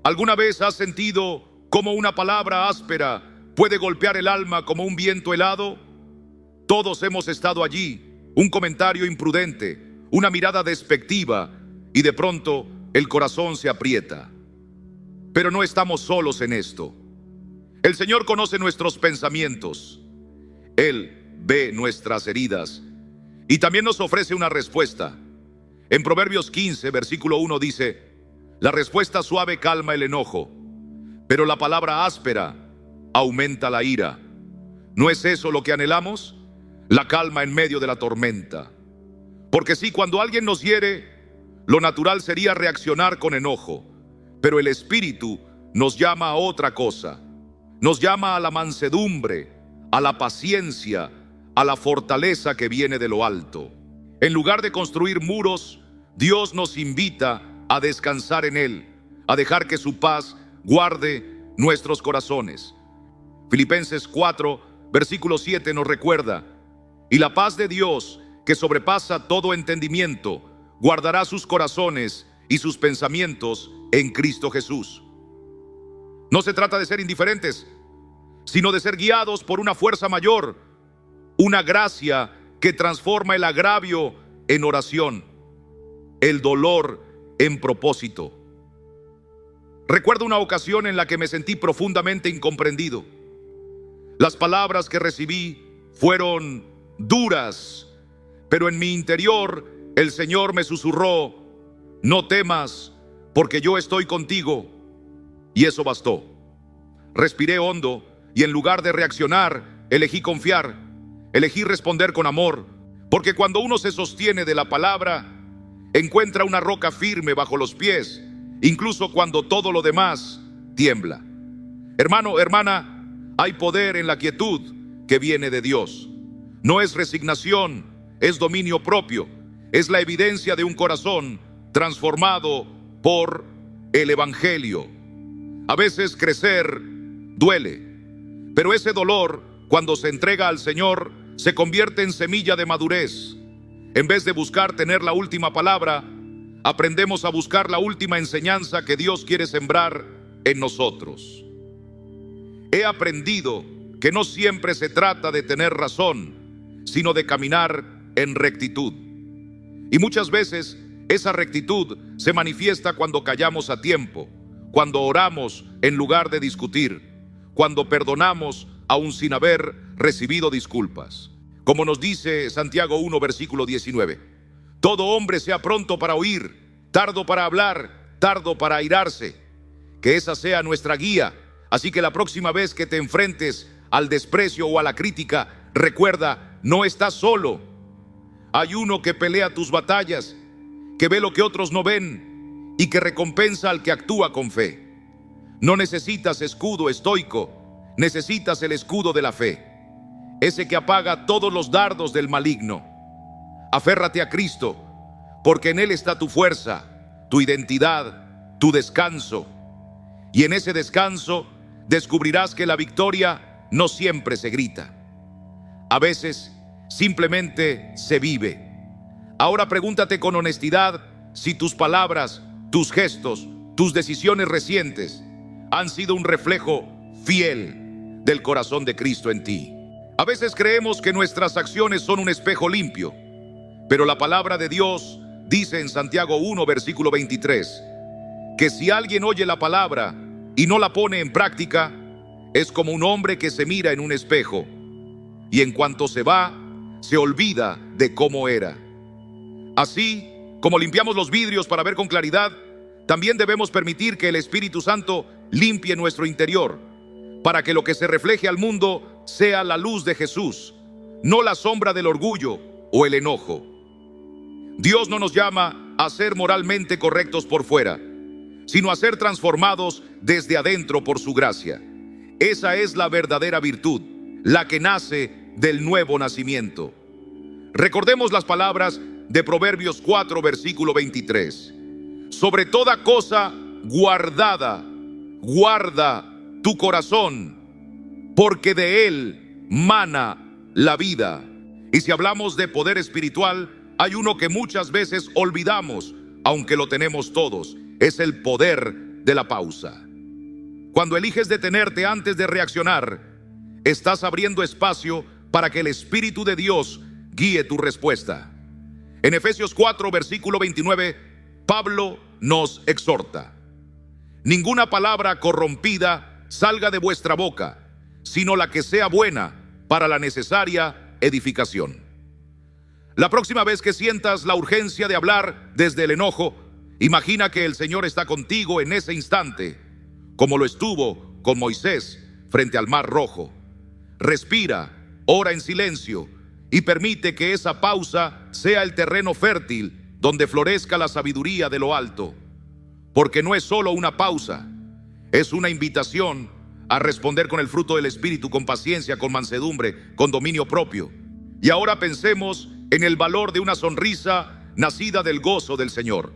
¿Alguna vez has sentido cómo una palabra áspera puede golpear el alma como un viento helado? Todos hemos estado allí. Un comentario imprudente, una mirada despectiva, y de pronto el corazón se aprieta. Pero no estamos solos en esto. El Señor conoce nuestros pensamientos. Él ve nuestras heridas y también nos ofrece una respuesta. En Proverbios 15, versículo 1 dice: la respuesta suave calma el enojo, pero la palabra áspera aumenta la ira. ¿No es eso lo que anhelamos? La calma en medio de la tormenta. Porque sí, cuando alguien nos hiere, lo natural sería reaccionar con enojo, pero el Espíritu nos llama a otra cosa. Nos llama a la mansedumbre, a la paciencia, a la fortaleza que viene de lo alto. En lugar de construir muros, Dios nos invita a descansar en Él, a dejar que su paz guarde nuestros corazones. Filipenses 4, versículo 7 nos recuerda: y la paz de Dios, que sobrepasa todo entendimiento, guardará sus corazones y sus pensamientos en Cristo Jesús. No se trata de ser indiferentes, sino de ser guiados por una fuerza mayor, una gracia que transforma el agravio en oración, el dolor en propósito. Recuerdo una ocasión en la que me sentí profundamente incomprendido. Las palabras que recibí fueron duras, pero en mi interior el Señor me susurró: no temas, porque yo estoy contigo. Y eso bastó. Respiré hondo y en lugar de reaccionar, elegí confiar, elegí responder con amor, porque cuando uno se sostiene de la palabra, encuentra una roca firme bajo los pies, incluso cuando todo lo demás tiembla. Hermano, hermana, hay poder en la quietud que viene de Dios. No es resignación, es dominio propio, es la evidencia de un corazón transformado por el Evangelio. A veces crecer duele, pero ese dolor, cuando se entrega al Señor, se convierte en semilla de madurez. En vez de buscar tener la última palabra, aprendemos a buscar la última enseñanza que Dios quiere sembrar en nosotros. He aprendido que no siempre se trata de tener razón, sino de caminar en rectitud. Y muchas veces esa rectitud se manifiesta cuando callamos a tiempo, cuando oramos en lugar de discutir, cuando perdonamos aún sin haber recibido disculpas. Como nos dice Santiago 1, versículo 19: todo hombre sea pronto para oír, tardo para hablar, tardo para airarse. Que esa sea nuestra guía. Así que la próxima vez que te enfrentes al desprecio o a la crítica, recuerda: no estás solo. Hay uno que pelea tus batallas, que ve lo que otros no ven y que recompensa al que actúa con fe. No necesitas escudo estoico, necesitas el escudo de la fe, ese que apaga todos los dardos del maligno. Aférrate a Cristo, porque en Él está tu fuerza, tu identidad, tu descanso. Y en ese descanso descubrirás que la victoria no siempre se grita. A veces simplemente se vive. Ahora pregúntate con honestidad si tus palabras, tus gestos, tus decisiones recientes han sido un reflejo fiel del corazón de Cristo en ti. A veces creemos que nuestras acciones son un espejo limpio, pero la palabra de Dios dice en Santiago 1, versículo 23, que si alguien oye la palabra y no la pone en práctica, es como un hombre que se mira en un espejo y en cuanto se va, se olvida de cómo era. Así como limpiamos los vidrios para ver con claridad, también debemos permitir que el Espíritu Santo limpie nuestro interior, para que lo que se refleje al mundo sea la luz de Jesús, no la sombra del orgullo o el enojo. Dios no nos llama a ser moralmente correctos por fuera, sino a ser transformados desde adentro por su gracia. Esa es la verdadera virtud, la que nace del nuevo nacimiento. Recordemos las palabras de Proverbios 4, versículo 23. Sobre toda cosa guardada, guarda tu corazón, porque de él mana la vida. Y si hablamos de poder espiritual, hay uno que muchas veces olvidamos, aunque lo tenemos todos. Es el poder de la pausa. Cuando eliges detenerte antes de reaccionar, estás abriendo espacio para que el Espíritu de Dios guíe tu respuesta. En Efesios 4, versículo 29, Pablo nos exhorta: ninguna palabra corrompida salga de vuestra boca, sino la que sea buena para la necesaria edificación. La próxima vez que sientas la urgencia de hablar desde el enojo, imagina que el Señor está contigo en ese instante, como lo estuvo con Moisés frente al Mar Rojo. Respira, ora en silencio y permite que esa pausa sea el terreno fértil donde florezca la sabiduría de lo alto. Porque no es solo una pausa, es una invitación a responder con el fruto del Espíritu, con paciencia, con mansedumbre, con dominio propio. Y ahora pensemos en el valor de una sonrisa nacida del gozo del Señor.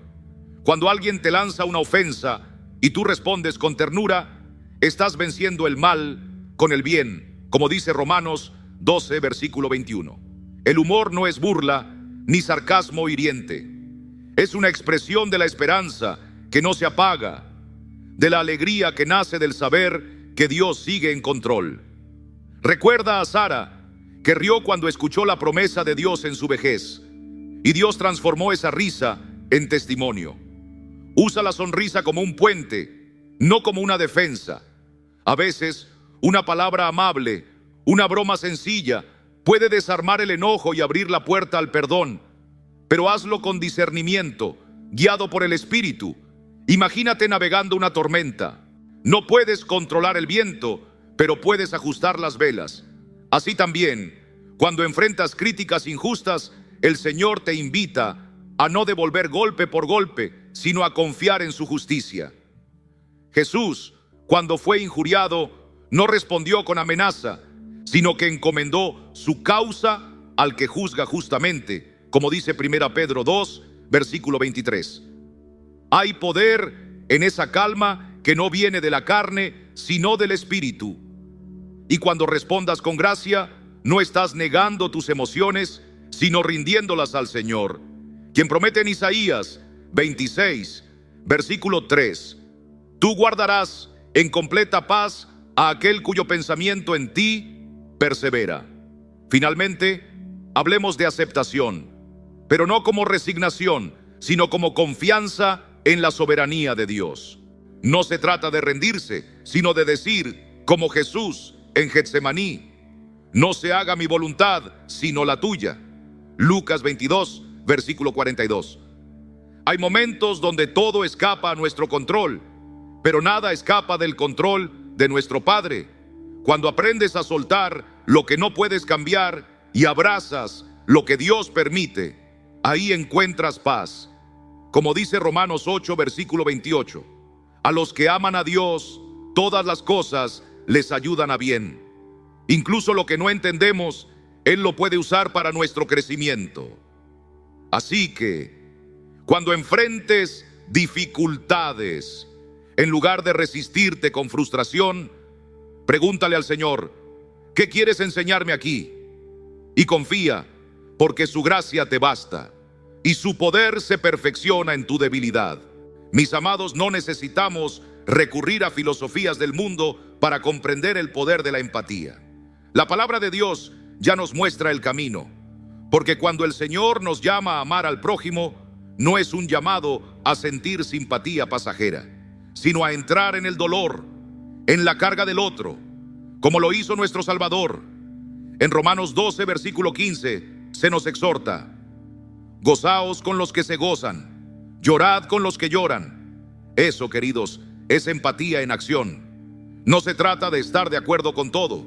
Cuando alguien te lanza una ofensa y tú respondes con ternura, estás venciendo el mal con el bien, como dice Romanos 12, versículo 21. El humor no es burla ni sarcasmo hiriente. Es una expresión de la esperanza que no se apaga, de la alegría que nace del saber que Dios sigue en control. Recuerda a Sara, que rió cuando escuchó la promesa de Dios en su vejez, y Dios transformó esa risa en testimonio. Usa la sonrisa como un puente, no como una defensa. A veces, una palabra amable, una broma sencilla, puede desarmar el enojo y abrir la puerta al perdón, pero hazlo con discernimiento, guiado por el Espíritu. Imagínate navegando una tormenta. No puedes controlar el viento, pero puedes ajustar las velas. Así también, cuando enfrentas críticas injustas, el Señor te invita a no devolver golpe por golpe, sino a confiar en su justicia. Jesús, cuando fue injuriado, no respondió con amenaza, sino que encomendó su causa al que juzga justamente, como dice 1 Pedro 2, versículo 23. Hay poder en esa calma que no viene de la carne, sino del Espíritu. Y cuando respondas con gracia, no estás negando tus emociones, sino rindiéndolas al Señor, quien promete en Isaías 26, versículo 3: tú guardarás en completa paz a aquel cuyo pensamiento en ti persevera. Finalmente, hablemos de aceptación, pero no como resignación, sino como confianza en la soberanía de Dios. No se trata de rendirse, sino de decir, como Jesús en Getsemaní: no se haga mi voluntad, sino la tuya. Lucas 22, versículo 42. Hay momentos donde todo escapa a nuestro control, pero nada escapa del control de nuestro Padre. Cuando aprendes a soltar lo que no puedes cambiar y abrazas lo que Dios permite, ahí encuentras paz. Como dice Romanos 8, versículo 28, a los que aman a Dios, todas las cosas les ayudan a bien. Incluso lo que no entendemos, Él lo puede usar para nuestro crecimiento. Así que, cuando enfrentes dificultades, en lugar de resistirte con frustración, pregúntale al Señor: ¿qué quieres enseñarme aquí? Y confía, porque su gracia te basta, y su poder se perfecciona en tu debilidad. Mis amados, no necesitamos recurrir a filosofías del mundo para comprender el poder de la empatía. La palabra de Dios ya nos muestra el camino, porque cuando el Señor nos llama a amar al prójimo, no es un llamado a sentir simpatía pasajera, sino a entrar en el dolor, en la carga del otro, como lo hizo nuestro Salvador. En Romanos 12, versículo 15, se nos exhorta: gozaos con los que se gozan, llorad con los que lloran. Eso, queridos, es empatía en acción. No se trata de estar de acuerdo con todo,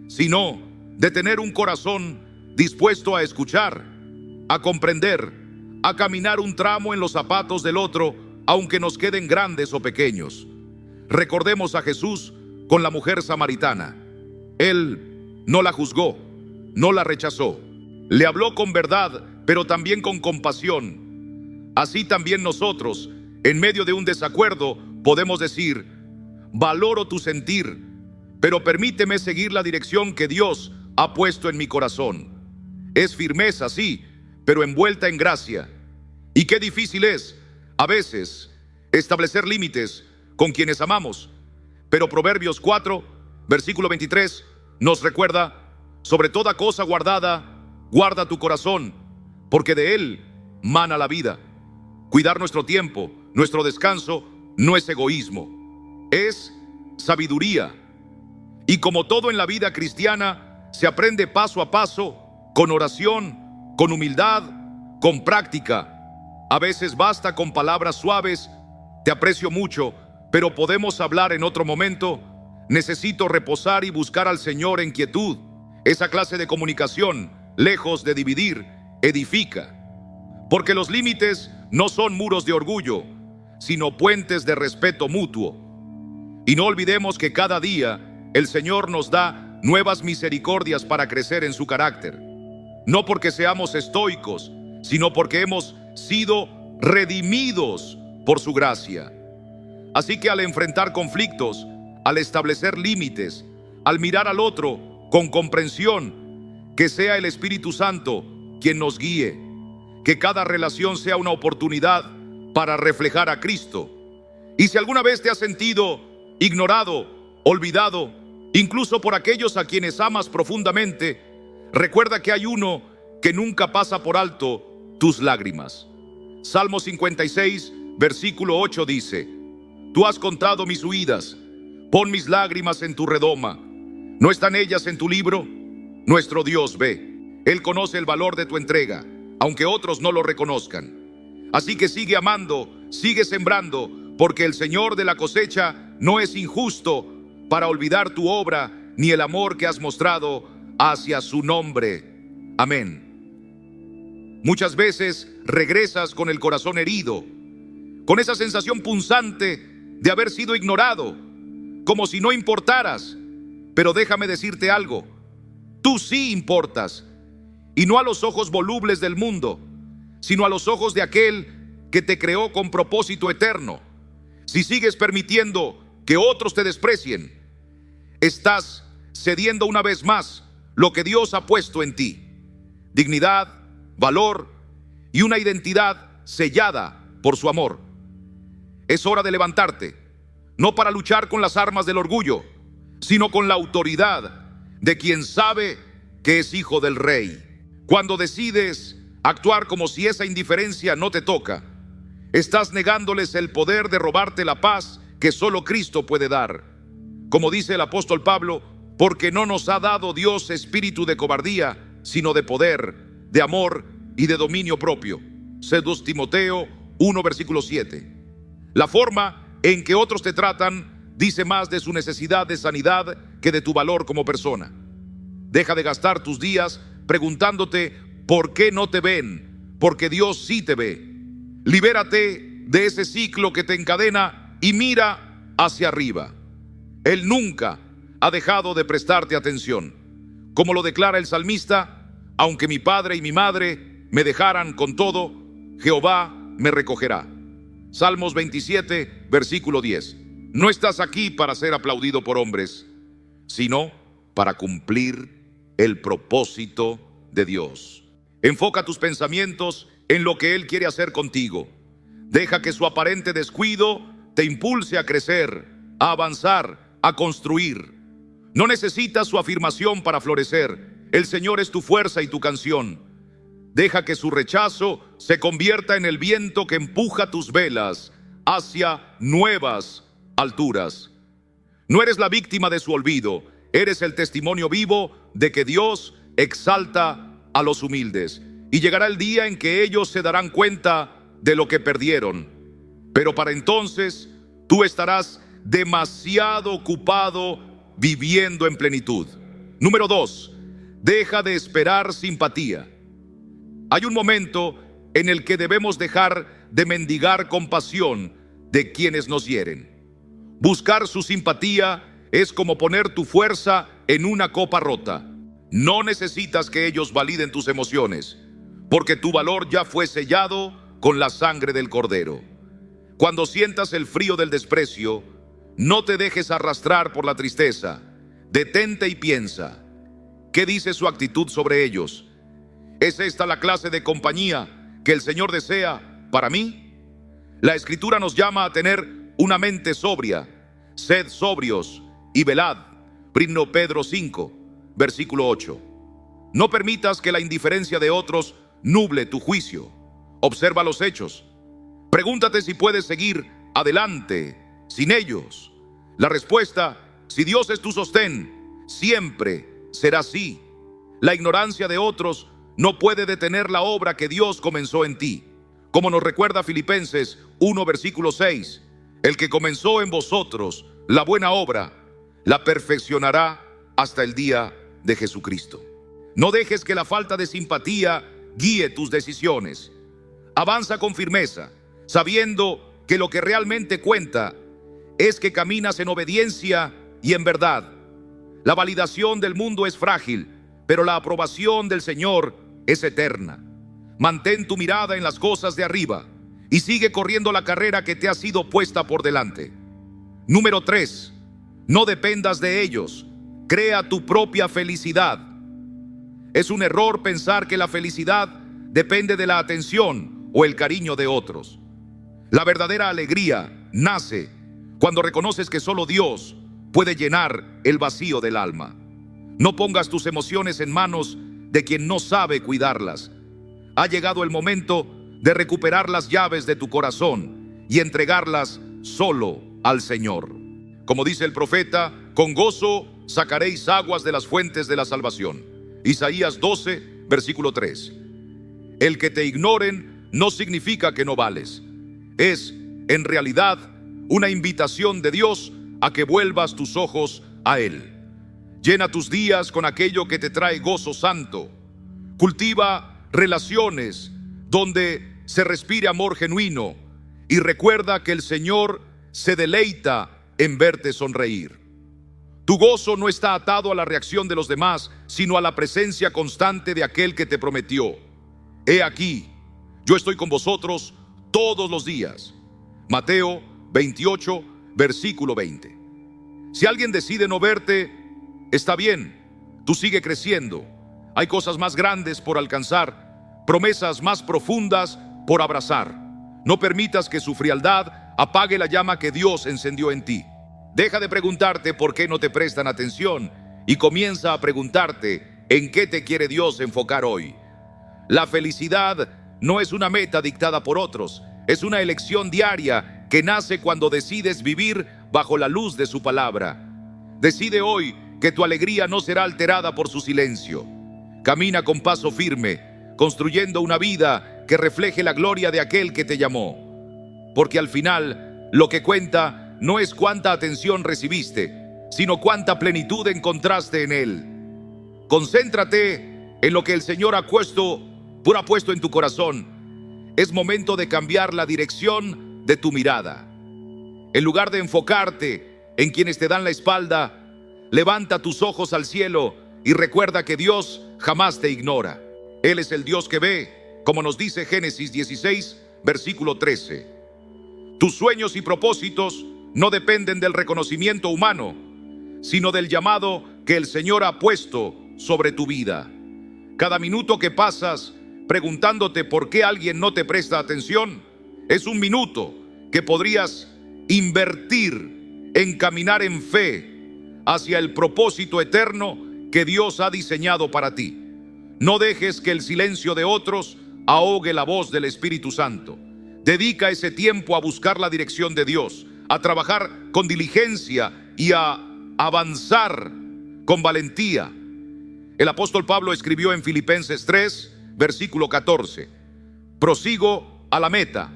sino de tener un corazón dispuesto a escuchar, a comprender, a caminar un tramo en los zapatos del otro, aunque nos queden grandes o pequeños. Recordemos a Jesús con la mujer samaritana. Él no la juzgó, no la rechazó. Le habló con verdad, pero también con compasión. Así también nosotros, en medio de un desacuerdo, podemos decir: valoro tu sentir, pero permíteme seguir la dirección que Dios ha puesto en mi corazón. Es firmeza, sí, pero envuelta en gracia. Y qué difícil es, a veces, establecer límites con quienes amamos. Pero Proverbios 4, versículo 23, nos recuerda: sobre toda cosa guardada, guarda tu corazón, porque de él mana la vida. Cuidar nuestro tiempo, nuestro descanso, no es egoísmo, es sabiduría. Y como todo en la vida cristiana, se aprende paso a paso, con oración, con humildad, con práctica. A veces basta con palabras suaves: te aprecio mucho, pero podemos hablar en otro momento. Necesito reposar y buscar al Señor en quietud. Esa clase de comunicación, lejos de dividir, edifica. Porque los límites no son muros de orgullo, sino puentes de respeto mutuo. Y no olvidemos que cada día el Señor nos da nuevas misericordias para crecer en su carácter. No porque seamos estoicos, sino porque hemos sido redimidos por su gracia. Así que al enfrentar conflictos, al establecer límites, al mirar al otro con comprensión, que sea el Espíritu Santo quien nos guíe, que cada relación sea una oportunidad para reflejar a Cristo. Y si alguna vez te has sentido ignorado, olvidado, incluso por aquellos a quienes amas profundamente, recuerda que hay uno que nunca pasa por alto tus lágrimas. Salmo 56, versículo 8 dice: tú has contado mis huidas, pon mis lágrimas en tu redoma. ¿No están ellas en tu libro? Nuestro Dios ve. Él conoce el valor de tu entrega, aunque otros no lo reconozcan. Así que sigue amando, sigue sembrando, porque el Señor de la cosecha no es injusto para olvidar tu obra ni el amor que has mostrado hacia su nombre. Amén. Muchas veces regresas con el corazón herido, con esa sensación punzante de haber sido ignorado, como si no importaras. Pero déjame decirte algo: tú sí importas, y no a los ojos volubles del mundo, sino a los ojos de aquel que te creó con propósito eterno. Si sigues permitiendo que otros te desprecien, estás cediendo una vez más lo que Dios ha puesto en ti: dignidad, valor y una identidad sellada por su amor. Es hora de levantarte, no para luchar con las armas del orgullo, sino con la autoridad de quien sabe que es hijo del Rey. Cuando decides actuar como si esa indiferencia no te toca, estás negándoles el poder de robarte la paz que solo Cristo puede dar. Como dice el apóstol Pablo: porque no nos ha dado Dios espíritu de cobardía, sino de poder, de amor y de dominio propio. 2 Timoteo 1, versículo 7. La forma en que otros te tratan dice más de su necesidad de sanidad que de tu valor como persona. Deja de gastar tus días preguntándote por qué no te ven, porque Dios sí te ve. Libérate de ese ciclo que te encadena y mira hacia arriba. Él nunca ha dejado de prestarte atención. Como lo declara el salmista: aunque mi padre y mi madre me dejaran, con todo, Jehová me recogerá. Salmos 27, versículo 10. No estás aquí para ser aplaudido por hombres, sino para cumplir el propósito de Dios. Enfoca tus pensamientos en lo que Él quiere hacer contigo. Deja que su aparente descuido te impulse a crecer, a avanzar, a construir. No necesitas su afirmación para florecer. El Señor es tu fuerza y tu canción. Deja que su rechazo se convierta en el viento que empuja tus velas hacia nuevas alturas. No eres la víctima de su olvido, eres el testimonio vivo de que Dios exalta a los humildes. Y llegará el día en que ellos se darán cuenta de lo que perdieron. Pero para entonces tú estarás demasiado ocupado viviendo en plenitud. Número 2, deja de esperar simpatía. Hay un momento en el que debemos dejar de mendigar compasión de quienes nos hieren. Buscar su simpatía es como poner tu fuerza en una copa rota. No necesitas que ellos validen tus emociones, porque tu valor ya fue sellado con la sangre del Cordero. Cuando sientas el frío del desprecio, no te dejes arrastrar por la tristeza. Detente y piensa: ¿qué dice su actitud sobre ellos? ¿Es esta la clase de compañía que el Señor desea para mí? La Escritura nos llama a tener una mente sobria. Sed sobrios y velad. 1 Pedro 5, versículo 8. No permitas que la indiferencia de otros nuble tu juicio. Observa los hechos. Pregúntate si puedes seguir adelante sin ellos. La respuesta, si Dios es tu sostén, siempre será sí. La ignorancia de otros no puede detener la obra que Dios comenzó en ti. Como nos recuerda Filipenses 1, versículo 6, el que comenzó en vosotros la buena obra, la perfeccionará hasta el día de Jesucristo. No dejes que la falta de simpatía guíe tus decisiones. Avanza con firmeza, sabiendo que lo que realmente cuenta es que caminas en obediencia y en verdad. La validación del mundo es frágil, pero la aprobación del Señor es eterna. Mantén tu mirada en las cosas de arriba y sigue corriendo la carrera que te ha sido puesta por delante. Número 3. No dependas de ellos. Crea tu propia felicidad. Es un error pensar que la felicidad depende de la atención o el cariño de otros. La verdadera alegría nace cuando reconoces que solo Dios puede llenar el vacío del alma. No pongas tus emociones en manos de quien no sabe cuidarlas. Ha llegado el momento de recuperar las llaves de tu corazón y entregarlas solo al Señor. Como dice el profeta, con gozo sacaréis aguas de las fuentes de la salvación. Isaías 12, versículo 3. El que te ignoren no significa que no vales. Es, en realidad, una invitación de Dios a que vuelvas tus ojos a Él. Llena tus días con aquello que te trae gozo santo. Cultiva relaciones donde se respire amor genuino y recuerda que el Señor se deleita en verte sonreír. Tu gozo no está atado a la reacción de los demás, sino a la presencia constante de aquel que te prometió: he aquí, yo estoy con vosotros todos los días. Mateo 28, versículo 20. Si alguien decide no verte, está bien, tú sigue creciendo. Hay cosas más grandes por alcanzar, promesas más profundas por abrazar. No permitas que su frialdad apague la llama que Dios encendió en ti. Deja de preguntarte por qué no te prestan atención y comienza a preguntarte en qué te quiere Dios enfocar hoy. La felicidad no es una meta dictada por otros, es una elección diaria que nace cuando decides vivir bajo la luz de su palabra. Decide hoy que tu alegría no será alterada por su silencio. Camina con paso firme, construyendo una vida que refleje la gloria de aquel que te llamó. Porque al final, lo que cuenta no es cuánta atención recibiste, sino cuánta plenitud encontraste en Él. Concéntrate en lo que el Señor ha puesto en tu corazón. Es momento de cambiar la dirección de tu mirada. En lugar de enfocarte en quienes te dan la espalda, levanta tus ojos al cielo y recuerda que Dios jamás te ignora. Él es el Dios que ve, como nos dice Génesis 16, versículo 13. Tus sueños y propósitos no dependen del reconocimiento humano, sino del llamado que el Señor ha puesto sobre tu vida. Cada minuto que pasas preguntándote por qué alguien no te presta atención, es un minuto que podrías invertir en caminar en fe hacia el propósito eterno que Dios ha diseñado para ti. No dejes que el silencio de otros ahogue la voz del Espíritu Santo. Dedica ese tiempo a buscar la dirección de Dios, a trabajar con diligencia y a avanzar con valentía. El apóstol Pablo escribió en Filipenses 3, versículo 14: prosigo a la meta,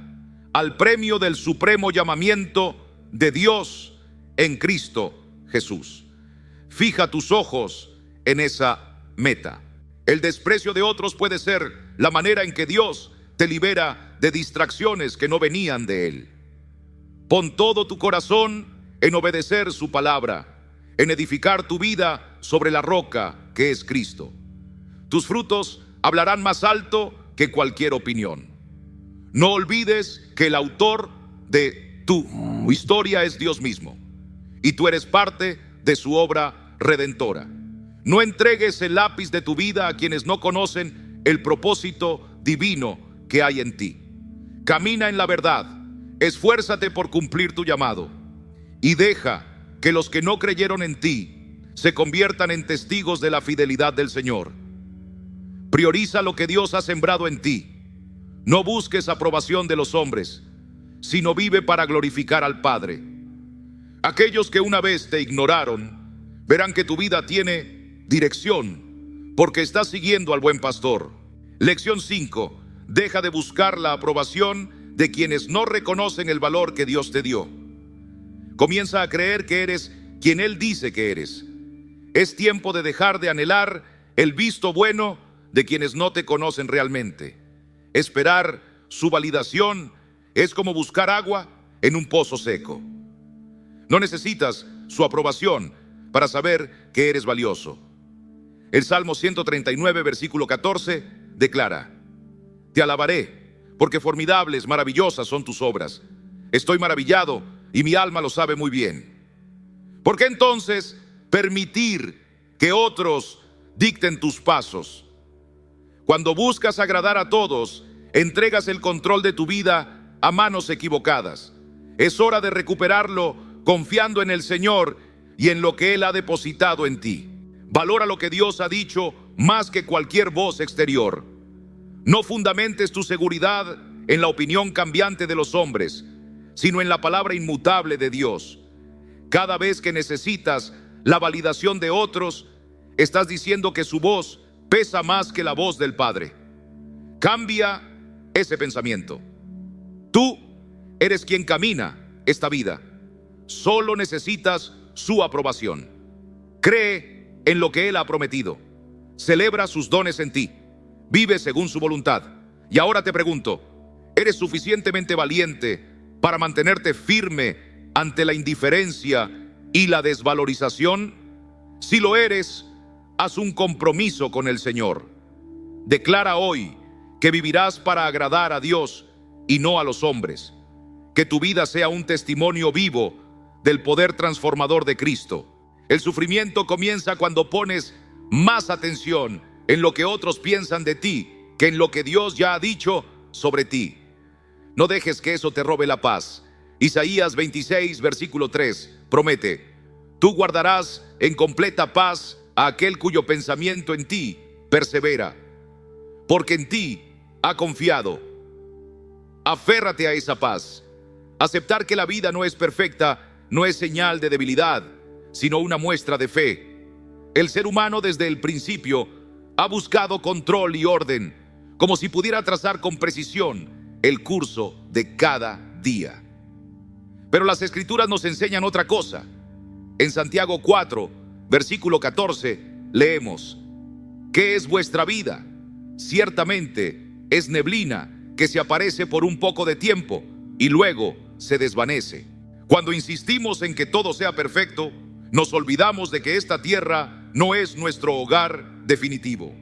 al premio del supremo llamamiento de Dios en Cristo Jesús. Fija tus ojos en esa meta. El desprecio de otros puede ser la manera en que Dios te libera de distracciones que no venían de Él. Pon todo tu corazón en obedecer su palabra, en edificar tu vida sobre la roca que es Cristo. Tus frutos hablarán más alto que cualquier opinión. No olvides que el autor de tu historia es Dios mismo, y tú eres parte de su obra redentora. No entregues el lápiz de tu vida a quienes no conocen el propósito divino que hay en ti. Camina en la verdad, esfuérzate por cumplir tu llamado y deja que los que no creyeron en ti se conviertan en testigos de la fidelidad del Señor. Prioriza lo que Dios ha sembrado en ti. No busques aprobación de los hombres, sino vive para glorificar al Padre. Aquellos que una vez te ignoraron verán que tu vida tiene dirección, porque estás siguiendo al buen pastor. Lección 5. Deja de buscar la aprobación de quienes no reconocen el valor que Dios te dio. Comienza a creer que eres quien Él dice que eres. Es tiempo de dejar de anhelar el visto bueno de quienes no te conocen realmente. Esperar su validación es como buscar agua en un pozo seco. No necesitas su aprobación para saber que eres valioso. El Salmo 139, versículo 14, declara: Te alabaré, porque formidables, maravillosas son tus obras. Estoy maravillado y mi alma lo sabe muy bien. ¿Por qué entonces permitir que otros dicten tus pasos? Cuando buscas agradar a todos, entregas el control de tu vida a manos equivocadas. Es hora de recuperarlo confiando en el Señor y en lo que Él ha depositado en ti. Valora lo que Dios ha dicho más que cualquier voz exterior. No fundamentes tu seguridad en la opinión cambiante de los hombres, sino en la palabra inmutable de Dios. Cada vez que necesitas la validación de otros, estás diciendo que su voz pesa más que la voz del Padre. Cambia ese pensamiento. Tú eres quien camina esta vida. Solo necesitas su aprobación. Cree en lo que Él ha prometido. Celebra sus dones en ti. Vive según su voluntad. Y ahora te pregunto, ¿eres suficientemente valiente para mantenerte firme ante la indiferencia y la desvalorización? Si lo eres, haz un compromiso con el Señor. Declara hoy que vivirás para agradar a Dios y no a los hombres. Que tu vida sea un testimonio vivo del poder transformador de Cristo. El sufrimiento comienza cuando pones más atención en lo que otros piensan de ti que en lo que Dios ya ha dicho sobre ti. No dejes que eso te robe la paz. Isaías 26, versículo 3, promete: Tú guardarás en completa paz a aquel cuyo pensamiento en ti persevera, porque en ti ha confiado. Aférrate a esa paz. Aceptar que la vida no es perfecta no es señal de debilidad, sino una muestra de fe. El ser humano desde el principio ha buscado control y orden, como si pudiera trazar con precisión el curso de cada día. Pero las Escrituras nos enseñan otra cosa. En Santiago 4, versículo 14, leemos: ¿Qué es vuestra vida? Ciertamente es neblina que se aparece por un poco de tiempo y luego se desvanece. Cuando insistimos en que todo sea perfecto, nos olvidamos de que esta tierra no es nuestro hogar definitivo.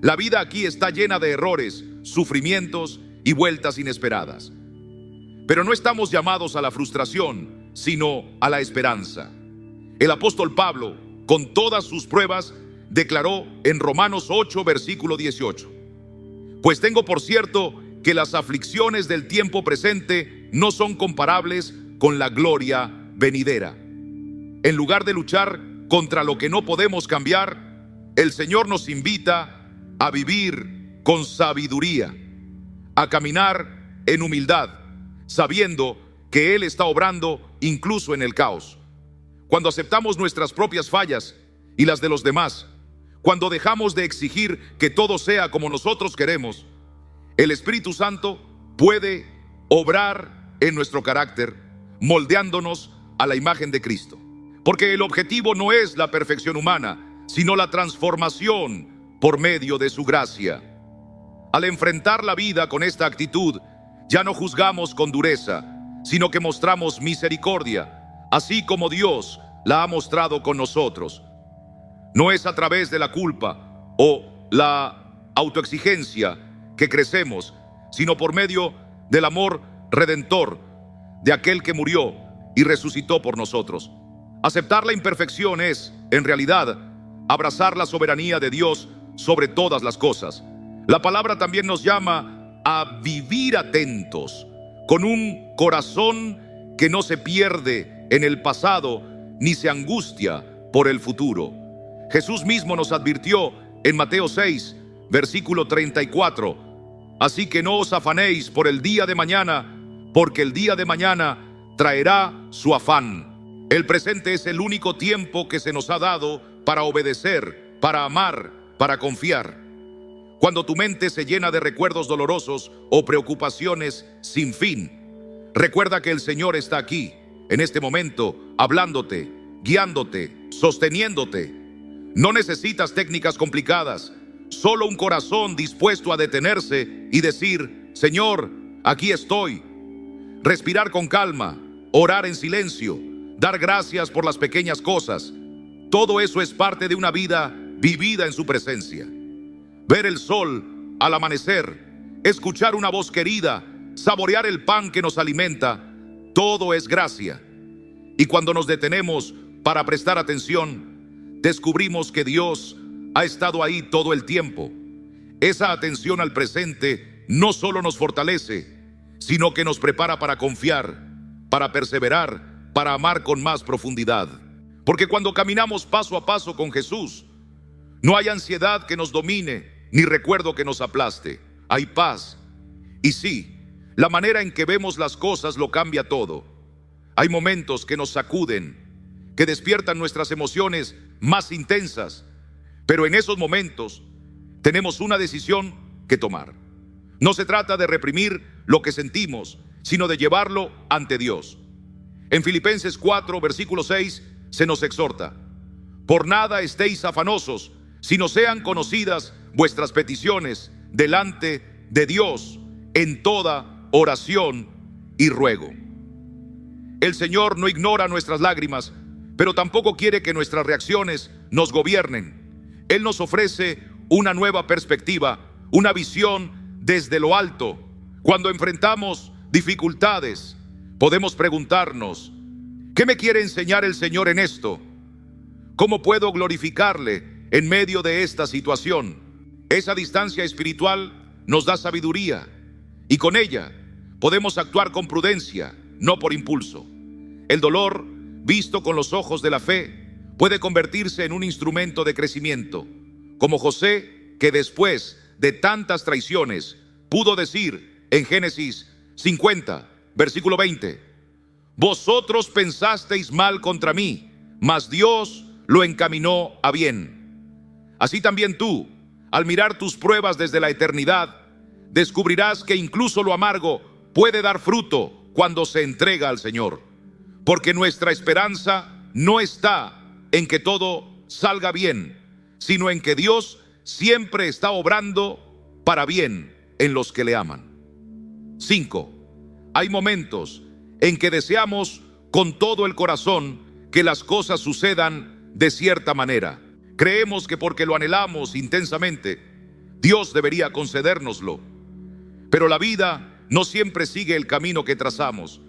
La vida aquí está llena de errores, sufrimientos y vueltas inesperadas. Pero no estamos llamados a la frustración, sino a la esperanza. El apóstol Pablo, con todas sus pruebas, declaró en Romanos 8, versículo 18: Pues tengo por cierto que las aflicciones del tiempo presente no son comparables con la gloria venidera. En lugar de luchar contra lo que no podemos cambiar, el Señor nos invita a vivir con sabiduría, a caminar en humildad, sabiendo que Él está obrando incluso en el caos. Cuando aceptamos nuestras propias fallas y las de los demás, cuando dejamos de exigir que todo sea como nosotros queremos, el Espíritu Santo puede obrar en nuestro carácter, moldeándonos a la imagen de Cristo. Porque el objetivo no es la perfección humana, sino la transformación por medio de su gracia. Al enfrentar la vida con esta actitud, ya no juzgamos con dureza, sino que mostramos misericordia, así como Dios la ha mostrado con nosotros. No es a través de la culpa o la autoexigencia que crecemos, sino por medio del amor redentor de aquel que murió y resucitó por nosotros. Aceptar la imperfección es, en realidad, abrazar la soberanía de Dios sobre todas las cosas. La palabra también nos llama a vivir atentos con un corazón que no se pierde en el pasado ni se angustia por el futuro. Jesús mismo nos advirtió en Mateo 6, versículo 34. Así que no os afanéis por el día de mañana, porque el día de mañana traerá su afán. El presente es el único tiempo que se nos ha dado para obedecer, para amar, para confiar. Cuando tu mente se llena de recuerdos dolorosos o preocupaciones sin fin, recuerda que el Señor está aquí, en este momento, hablándote, guiándote, sosteniéndote. No necesitas técnicas complicadas, solo un corazón dispuesto a detenerse y decir: Señor, aquí estoy. Respirar con calma, orar en silencio, dar gracias por las pequeñas cosas. Todo eso es parte de una vida vivida en su presencia. Ver el sol al amanecer, escuchar una voz querida, saborear el pan que nos alimenta, todo es gracia. Y cuando nos detenemos para prestar atención, descubrimos que Dios ha estado ahí todo el tiempo. Esa atención al presente no solo nos fortalece, sino que nos prepara para confiar, para perseverar, para amar con más profundidad. Porque cuando caminamos paso a paso con Jesús, no hay ansiedad que nos domine, ni recuerdo que nos aplaste. Hay paz. Y sí, la manera en que vemos las cosas lo cambia todo. Hay momentos que nos sacuden, que despiertan nuestras emociones más intensas, pero en esos momentos tenemos una decisión que tomar. No se trata de reprimir lo que sentimos, sino de llevarlo ante Dios. En Filipenses 4, versículo 6, se nos exhorta: por nada estéis afanosos, sino sean conocidas vuestras peticiones delante de Dios en toda oración y ruego. El Señor no ignora nuestras lágrimas, pero tampoco quiere que nuestras reacciones nos gobiernen. Él nos ofrece una nueva perspectiva, una visión desde lo alto. Cuando enfrentamos dificultades, podemos preguntarnos: ¿qué me quiere enseñar el Señor en esto? ¿Cómo puedo glorificarle en medio de esta situación? Esa distancia espiritual nos da sabiduría, y con ella podemos actuar con prudencia, no por impulso. El dolor, visto con los ojos de la fe, puede convertirse en un instrumento de crecimiento, como José, que después de tantas traiciones pudo decir en Génesis 50, versículo 20: vosotros pensasteis mal contra mí, mas Dios lo encaminó a bien. Así también tú, al mirar tus pruebas desde la eternidad, descubrirás que incluso lo amargo puede dar fruto cuando se entrega al Señor. Porque nuestra esperanza no está en que todo salga bien, sino en que Dios siempre está obrando para bien en los que le aman. 5. Hay momentos en que deseamos con todo el corazón que las cosas sucedan de cierta manera. Creemos que porque lo anhelamos intensamente, Dios debería concedérnoslo. Pero la vida no siempre sigue el camino que trazamos.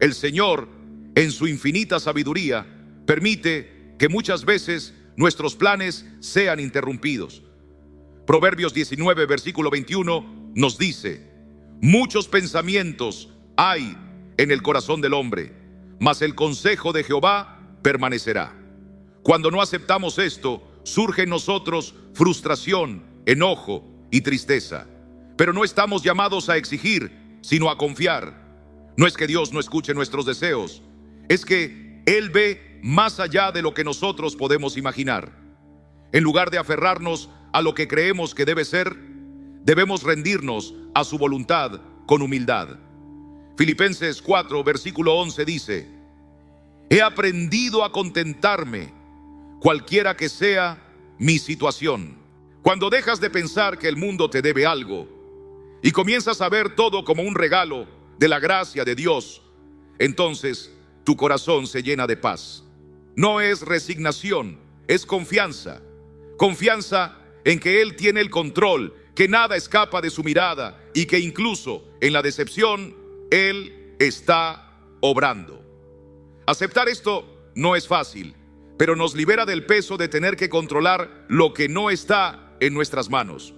El Señor, en su infinita sabiduría, permite que muchas veces nuestros planes sean interrumpidos. Proverbios 19, versículo 21 nos dice: muchos pensamientos hay en el corazón del hombre, mas el consejo de Jehová permanecerá. Cuando no aceptamos esto, surge en nosotros frustración, enojo y tristeza. Pero no estamos llamados a exigir, sino a confiar. No es que Dios no escuche nuestros deseos, es que Él ve más allá de lo que nosotros podemos imaginar. En lugar de aferrarnos a lo que creemos que debe ser, debemos rendirnos a su voluntad con humildad. Filipenses 4, versículo 11 dice: he aprendido a contentarme, cualquiera que sea mi situación. Cuando dejas de pensar que el mundo te debe algo y comienzas a ver todo como un regalo de la gracia de Dios, entonces tu corazón se llena de paz. No es resignación, es confianza. Confianza en que Él tiene el control, que nada escapa de su mirada y que incluso en la decepción Él está obrando. Aceptar esto no es fácil, pero nos libera del peso de tener que controlar lo que no está en nuestras manos.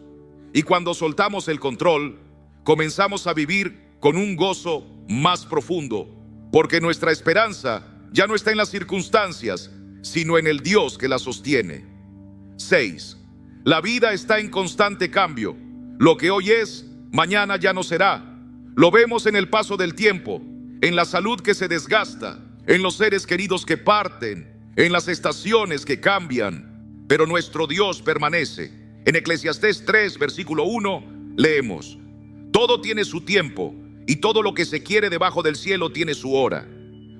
Y cuando soltamos el control, comenzamos a vivir con un gozo más profundo, porque nuestra esperanza ya no está en las circunstancias, sino en el Dios que la sostiene. 6. La vida está en constante cambio. Lo que hoy es, mañana ya no será. Lo vemos en el paso del tiempo, en la salud que se desgasta, en los seres queridos que parten, en las estaciones que cambian, pero nuestro Dios permanece. En Eclesiastés 3, versículo 1, leemos: todo tiene su tiempo, y todo lo que se quiere debajo del cielo tiene su hora.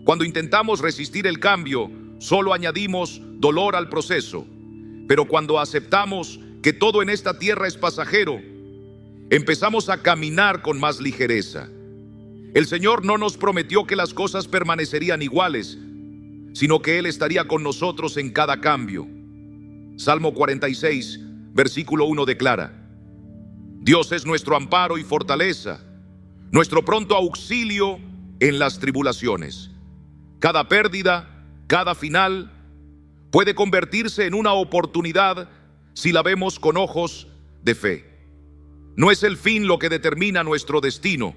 Cuando intentamos resistir el cambio, solo añadimos dolor al proceso. Pero cuando aceptamos que todo en esta tierra es pasajero, empezamos a caminar con más ligereza. El Señor no nos prometió que las cosas permanecerían iguales, sino que Él estaría con nosotros en cada cambio. Salmo 46, versículo 1 declara: Dios es nuestro amparo y fortaleza, nuestro pronto auxilio en las tribulaciones. Cada pérdida, cada final, puede convertirse en una oportunidad si la vemos con ojos de fe. No es el fin lo que determina nuestro destino,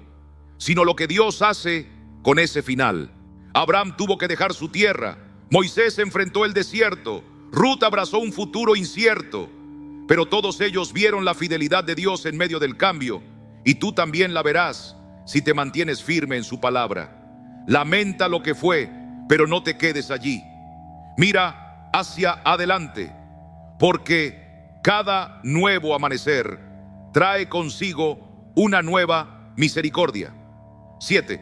sino lo que Dios hace con ese final. Abraham tuvo que dejar su tierra, Moisés enfrentó el desierto, Ruth abrazó un futuro incierto, pero todos ellos vieron la fidelidad de Dios en medio del cambio, y tú también la verás si te mantienes firme en su palabra. Lamenta lo que fue, pero no te quedes allí. Mira hacia adelante, porque cada nuevo amanecer trae consigo una nueva misericordia. 7.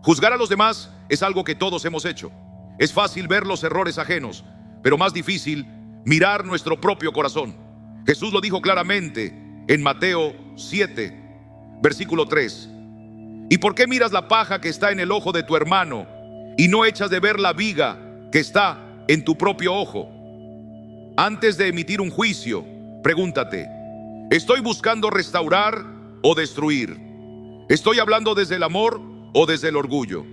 Juzgar a los demás es algo que todos hemos hecho. Es fácil ver los errores ajenos, pero más difícil mirar nuestro propio corazón. Jesús lo dijo claramente en Mateo 7, versículo 3. ¿Y por qué miras la paja que está en el ojo de tu hermano y no echas de ver la viga que está en tu propio ojo? Antes de emitir un juicio, pregúntate: ¿estoy buscando restaurar o destruir? ¿Estoy hablando desde el amor o desde el orgullo?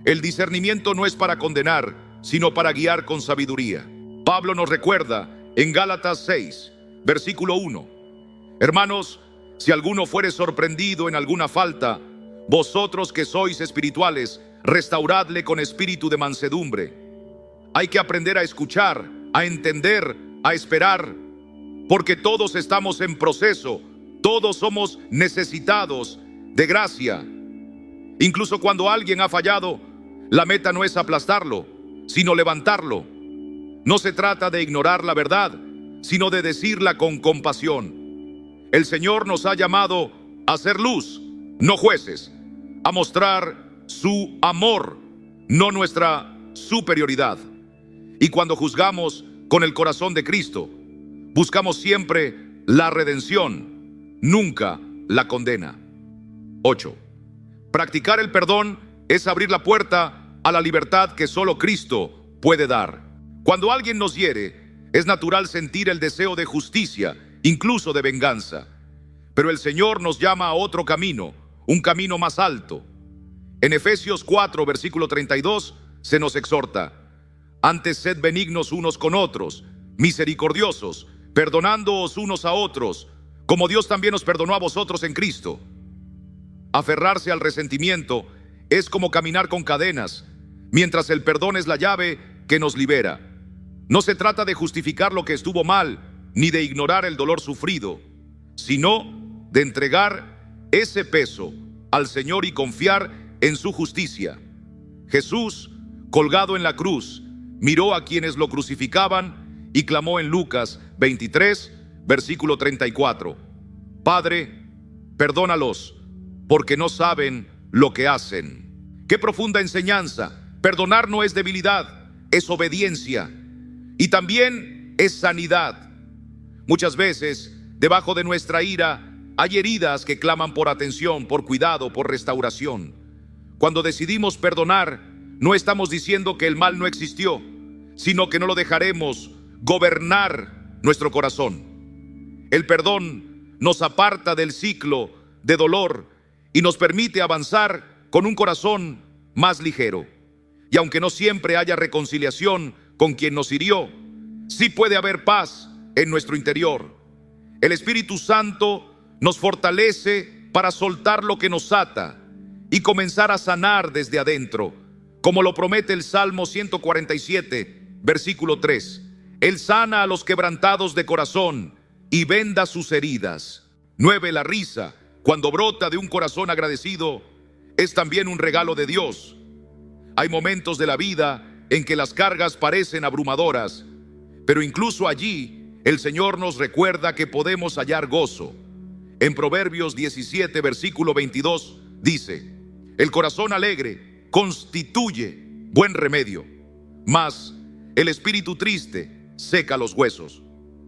El discernimiento no es para condenar, sino para guiar con sabiduría. Pablo nos recuerda en Gálatas 6, versículo 1: hermanos, si alguno fuere sorprendido en alguna falta, vosotros que sois espirituales, restauradle con espíritu de mansedumbre. Hay que aprender a escuchar, a entender, a esperar, porque todos estamos en proceso, todos somos necesitados de gracia. Incluso cuando alguien ha fallado, la meta no es aplastarlo, sino levantarlo. No se trata de ignorar la verdad, sino de decirla con compasión. El Señor nos ha llamado a ser luz, no jueces, a mostrar su amor, no nuestra superioridad. Y cuando juzgamos con el corazón de Cristo, buscamos siempre la redención, nunca la condena. 8. Practicar el perdón es abrir la puerta a la libertad que solo Cristo puede dar. Cuando alguien nos hiere, es natural sentir el deseo de justicia, incluso de venganza. Pero el Señor nos llama a otro camino, un camino más alto. En Efesios 4, versículo 32, se nos exhorta: antes sed benignos unos con otros, misericordiosos, perdonándoos unos a otros, como Dios también os perdonó a vosotros en Cristo. Aferrarse al resentimiento es como caminar con cadenas, mientras el perdón es la llave que nos libera. No se trata de justificar lo que estuvo mal, ni de ignorar el dolor sufrido, sino de entregar ese peso al Señor y confiar en su justicia. Jesús, colgado en la cruz, miró a quienes lo crucificaban y clamó en Lucas 23, versículo 34: Padre, perdónalos, porque no saben lo que hacen. Qué profunda enseñanza. Perdonar no es debilidad, es obediencia. Y también es sanidad. Muchas veces, debajo de nuestra ira, hay heridas que claman por atención, por cuidado, por restauración. Cuando decidimos perdonar, no estamos diciendo que el mal no existió, sino que no lo dejaremos gobernar nuestro corazón. El perdón nos aparta del ciclo de dolor y nos permite avanzar con un corazón más ligero. Y aunque no siempre haya reconciliación con quien nos hirió, sí puede haber paz en nuestro interior. El Espíritu Santo nos fortalece para soltar lo que nos ata y comenzar a sanar desde adentro, como lo promete el Salmo 147, versículo 3. Él sana a los quebrantados de corazón y venda sus heridas. 9. La risa, cuando brota de un corazón agradecido, es también un regalo de Dios. Hay momentos de la vida en que las cargas parecen abrumadoras, pero incluso allí el Señor nos recuerda que podemos hallar gozo. En Proverbios 17, versículo 22, dice: el corazón alegre constituye buen remedio, mas el espíritu triste seca los huesos.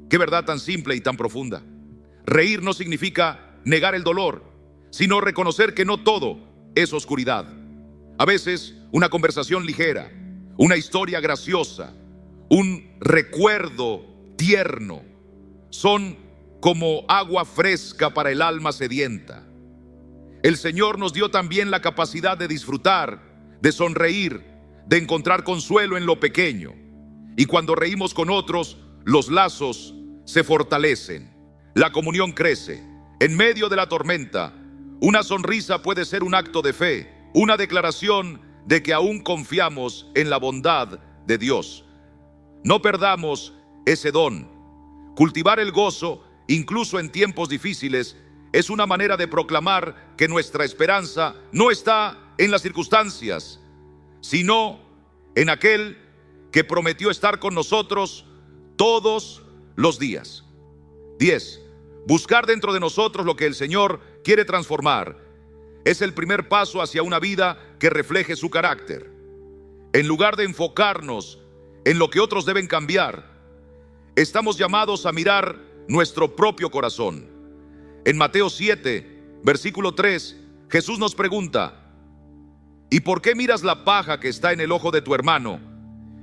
Qué verdad tan simple y tan profunda. Reír no significa negar el dolor, sino reconocer que no todo es oscuridad. A veces una conversación ligera, una historia graciosa, un recuerdo tierno, son como agua fresca para el alma sedienta. El Señor nos dio también la capacidad de disfrutar, de sonreír, de encontrar consuelo en lo pequeño. Y cuando reímos con otros, los lazos se fortalecen. La comunión crece. En medio de la tormenta, una sonrisa puede ser un acto de fe, una declaración de que aún confiamos en la bondad de Dios. No perdamos ese don. Cultivar el gozo, incluso en tiempos difíciles, es una manera de proclamar que nuestra esperanza no está en las circunstancias, sino en aquel que prometió estar con nosotros todos los días. 10. Buscar dentro de nosotros lo que el Señor quiere transformar es el primer paso hacia una vida que refleje su carácter. En lugar de enfocarnos en lo que otros deben cambiar, estamos llamados a mirar nuestro propio corazón. En Mateo 7, versículo 3, Jesús nos pregunta: ¿y por qué miras la paja que está en el ojo de tu hermano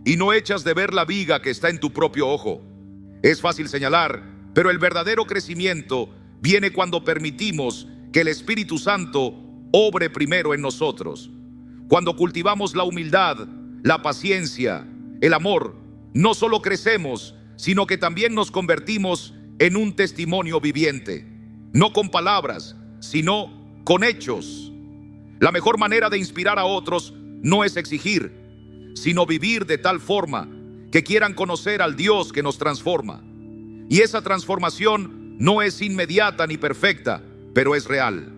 y no echas de ver la viga que está en tu propio ojo? Es fácil señalar, pero el verdadero crecimiento viene cuando permitimos que el Espíritu Santo obre primero en nosotros. Cuando cultivamos la humildad, la paciencia, el amor, no solo crecemos, sino que también nos convertimos en un testimonio viviente. No con palabras, sino con hechos. La mejor manera de inspirar a otros no es exigir, sino vivir de tal forma que quieran conocer al Dios que nos transforma. Y esa transformación no es inmediata ni perfecta, pero es real.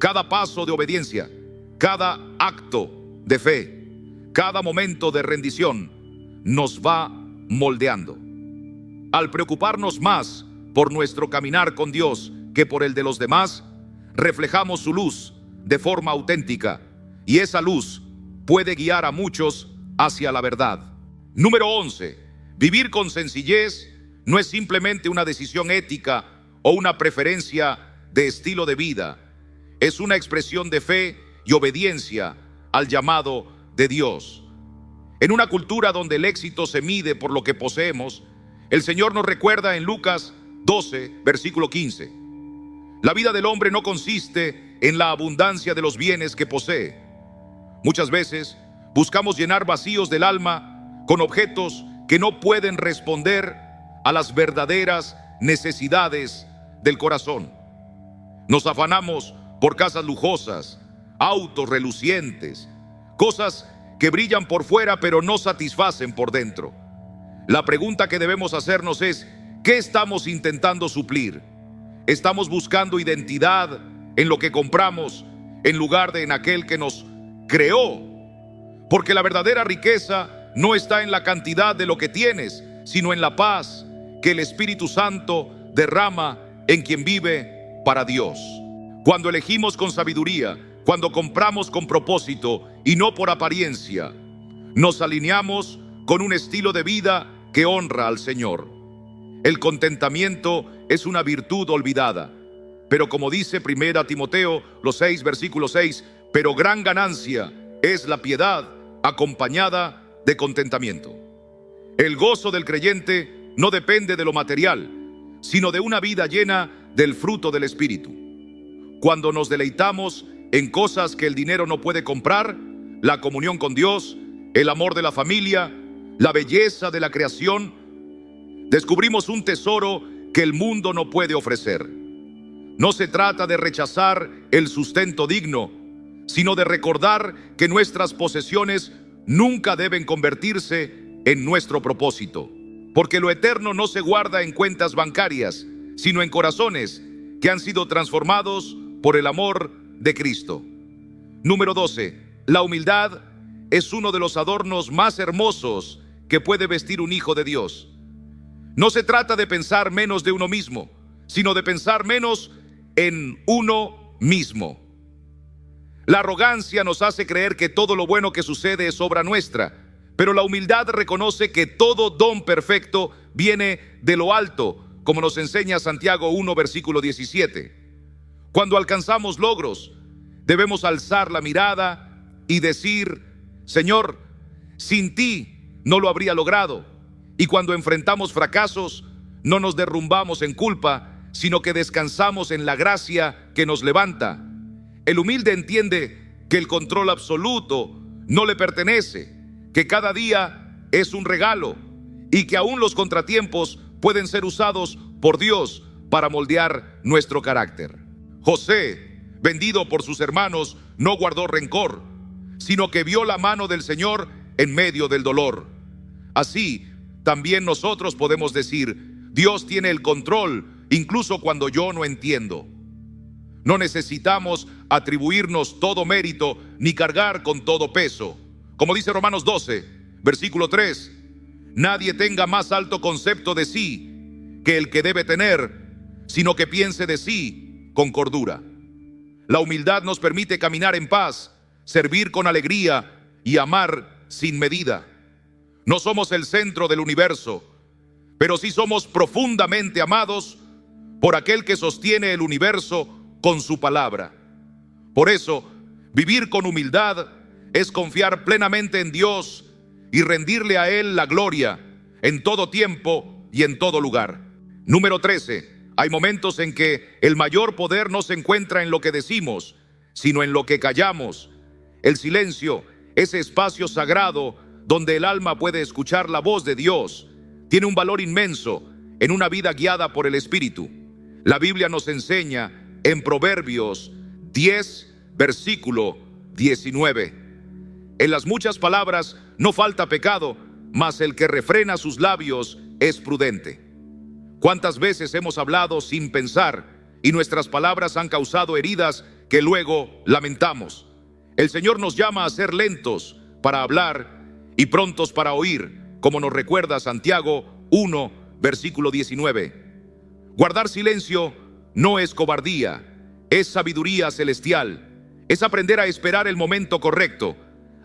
Cada paso de obediencia, cada acto de fe, cada momento de rendición nos va moldeando. Al preocuparnos más por nuestro caminar con Dios que por el de los demás, reflejamos su luz de forma auténtica, y esa luz puede guiar a muchos hacia la verdad. Número 11. Vivir con sencillez no es simplemente una decisión ética o una preferencia de estilo de vida. Es una expresión de fe y obediencia al llamado de Dios. En una cultura donde el éxito se mide por lo que poseemos, el Señor nos recuerda en Lucas 12, versículo 15. La vida del hombre no consiste en la abundancia de los bienes que posee. Muchas veces buscamos llenar vacíos del alma con objetos que no pueden responder a las verdaderas necesidades del corazón. Nos afanamos por casas lujosas, autos relucientes, cosas que brillan por fuera pero no satisfacen por dentro. La pregunta que debemos hacernos es: ¿qué estamos intentando suplir? ¿Estamos buscando identidad en lo que compramos en lugar de en aquel que nos creó? Porque la verdadera riqueza no está en la cantidad de lo que tienes, sino en la paz que el Espíritu Santo derrama en quien vive para Dios. Cuando elegimos con sabiduría, cuando compramos con propósito y no por apariencia, nos alineamos con un estilo de vida que honra al Señor. El contentamiento es una virtud olvidada, pero como dice 1 Timoteo, los 6, versículo 6, pero gran ganancia es la piedad acompañada de contentamiento. El gozo del creyente no depende de lo material, sino de una vida llena del fruto del Espíritu. Cuando nos deleitamos en cosas que el dinero no puede comprar, la comunión con Dios, el amor de la familia, la belleza de la creación, descubrimos un tesoro que el mundo no puede ofrecer. No se trata de rechazar el sustento digno, sino de recordar que nuestras posesiones nunca deben convertirse en nuestro propósito, porque lo eterno no se guarda en cuentas bancarias, sino en corazones que han sido transformados por el amor de Cristo. Número 12. La humildad es uno de los adornos más hermosos que puede vestir un hijo de Dios. No se trata de pensar menos de uno mismo, sino de pensar menos en uno mismo. La arrogancia nos hace creer que todo lo bueno que sucede es obra nuestra, pero la humildad reconoce que todo don perfecto viene de lo alto, como nos enseña Santiago 1, versículo 17. Cuando alcanzamos logros, debemos alzar la mirada y decir: Señor, sin ti no lo habría logrado. Y cuando enfrentamos fracasos, no nos derrumbamos en culpa, sino que descansamos en la gracia que nos levanta. El humilde entiende que el control absoluto no le pertenece, que cada día es un regalo y que aún los contratiempos pueden ser usados por Dios para moldear nuestro carácter. José, vendido por sus hermanos, no guardó rencor, sino que vio la mano del Señor en medio del dolor. Así, también nosotros podemos decir: Dios tiene el control, incluso cuando yo no entiendo. No necesitamos atribuirnos todo mérito ni cargar con todo peso. Como dice Romanos 12, versículo 3, nadie tenga más alto concepto de sí que el que debe tener, sino que piense de sí con cordura. La humildad nos permite caminar en paz, servir con alegría y amar sin medida. No somos el centro del universo, pero sí somos profundamente amados por aquel que sostiene el universo con su palabra. Por eso, vivir con humildad es confiar plenamente en Dios y rendirle a Él la gloria en todo tiempo y en todo lugar. Número 13. Hay momentos en que el mayor poder no se encuentra en lo que decimos, sino en lo que callamos. El silencio, ese espacio sagrado donde el alma puede escuchar la voz de Dios, tiene un valor inmenso en una vida guiada por el Espíritu. La Biblia nos enseña en Proverbios 10, versículo 19: en las muchas palabras no falta pecado, mas el que refrena sus labios es prudente. ¿Cuántas veces hemos hablado sin pensar y nuestras palabras han causado heridas que luego lamentamos? El Señor nos llama a ser lentos para hablar y prontos para oír, como nos recuerda Santiago 1, versículo 19. Guardar silencio no es cobardía, es sabiduría celestial. Es aprender a esperar el momento correcto,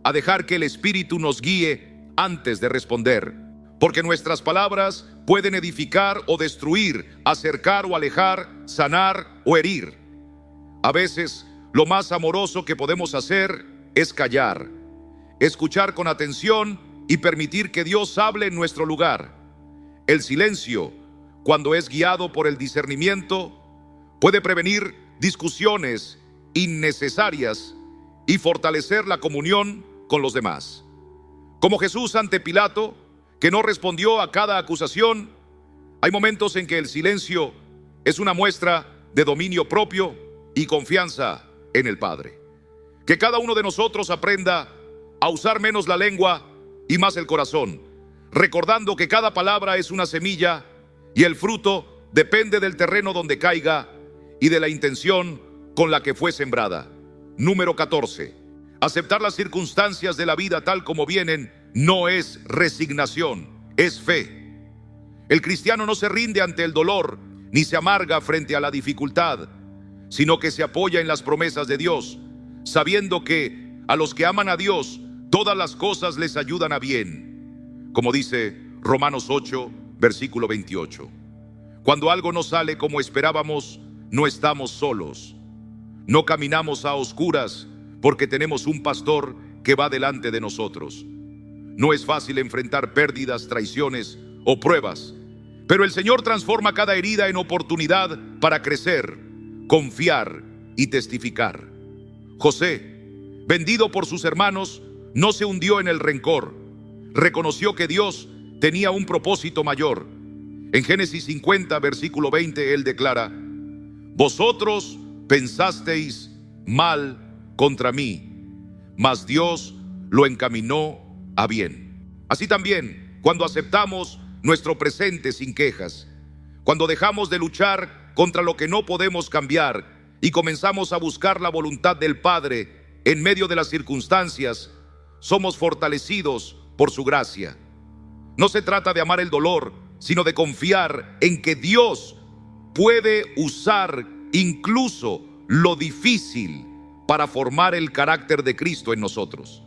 a dejar que el Espíritu nos guíe antes de responder. Porque nuestras palabras pueden edificar o destruir, acercar o alejar, sanar o herir. A veces, lo más amoroso que podemos hacer es callar, escuchar con atención y permitir que Dios hable en nuestro lugar. El silencio, cuando es guiado por el discernimiento, puede prevenir discusiones innecesarias y fortalecer la comunión con los demás. Como Jesús ante Pilato, que no respondió a cada acusación, hay momentos en que el silencio es una muestra de dominio propio y confianza en el Padre. Que cada uno de nosotros aprenda a usar menos la lengua y más el corazón, recordando que cada palabra es una semilla y el fruto depende del terreno donde caiga y de la intención con la que fue sembrada. Número 14. Aceptar las circunstancias de la vida tal como vienen no es resignación, es fe. El cristiano no se rinde ante el dolor ni se amarga frente a la dificultad, sino que se apoya en las promesas de Dios, sabiendo que a los que aman a Dios todas las cosas les ayudan a bien, como dice Romanos 8, versículo 28. Cuando algo no sale como esperábamos, no estamos solos. No caminamos a oscuras porque tenemos un pastor que va delante de nosotros. No es fácil enfrentar pérdidas, traiciones o pruebas, pero el Señor transforma cada herida en oportunidad para crecer, confiar y testificar. José, vendido por sus hermanos, no se hundió en el rencor. Reconoció que Dios tenía un propósito mayor. En Génesis 50, versículo 20, él declara: vosotros pensasteis mal contra mí, mas Dios lo encaminó a bien. Así también, cuando aceptamos nuestro presente sin quejas, cuando dejamos de luchar contra lo que no podemos cambiar y comenzamos a buscar la voluntad del Padre en medio de las circunstancias, somos fortalecidos por su gracia. No se trata de amar el dolor, sino de confiar en que Dios puede usar incluso lo difícil para formar el carácter de Cristo en nosotros.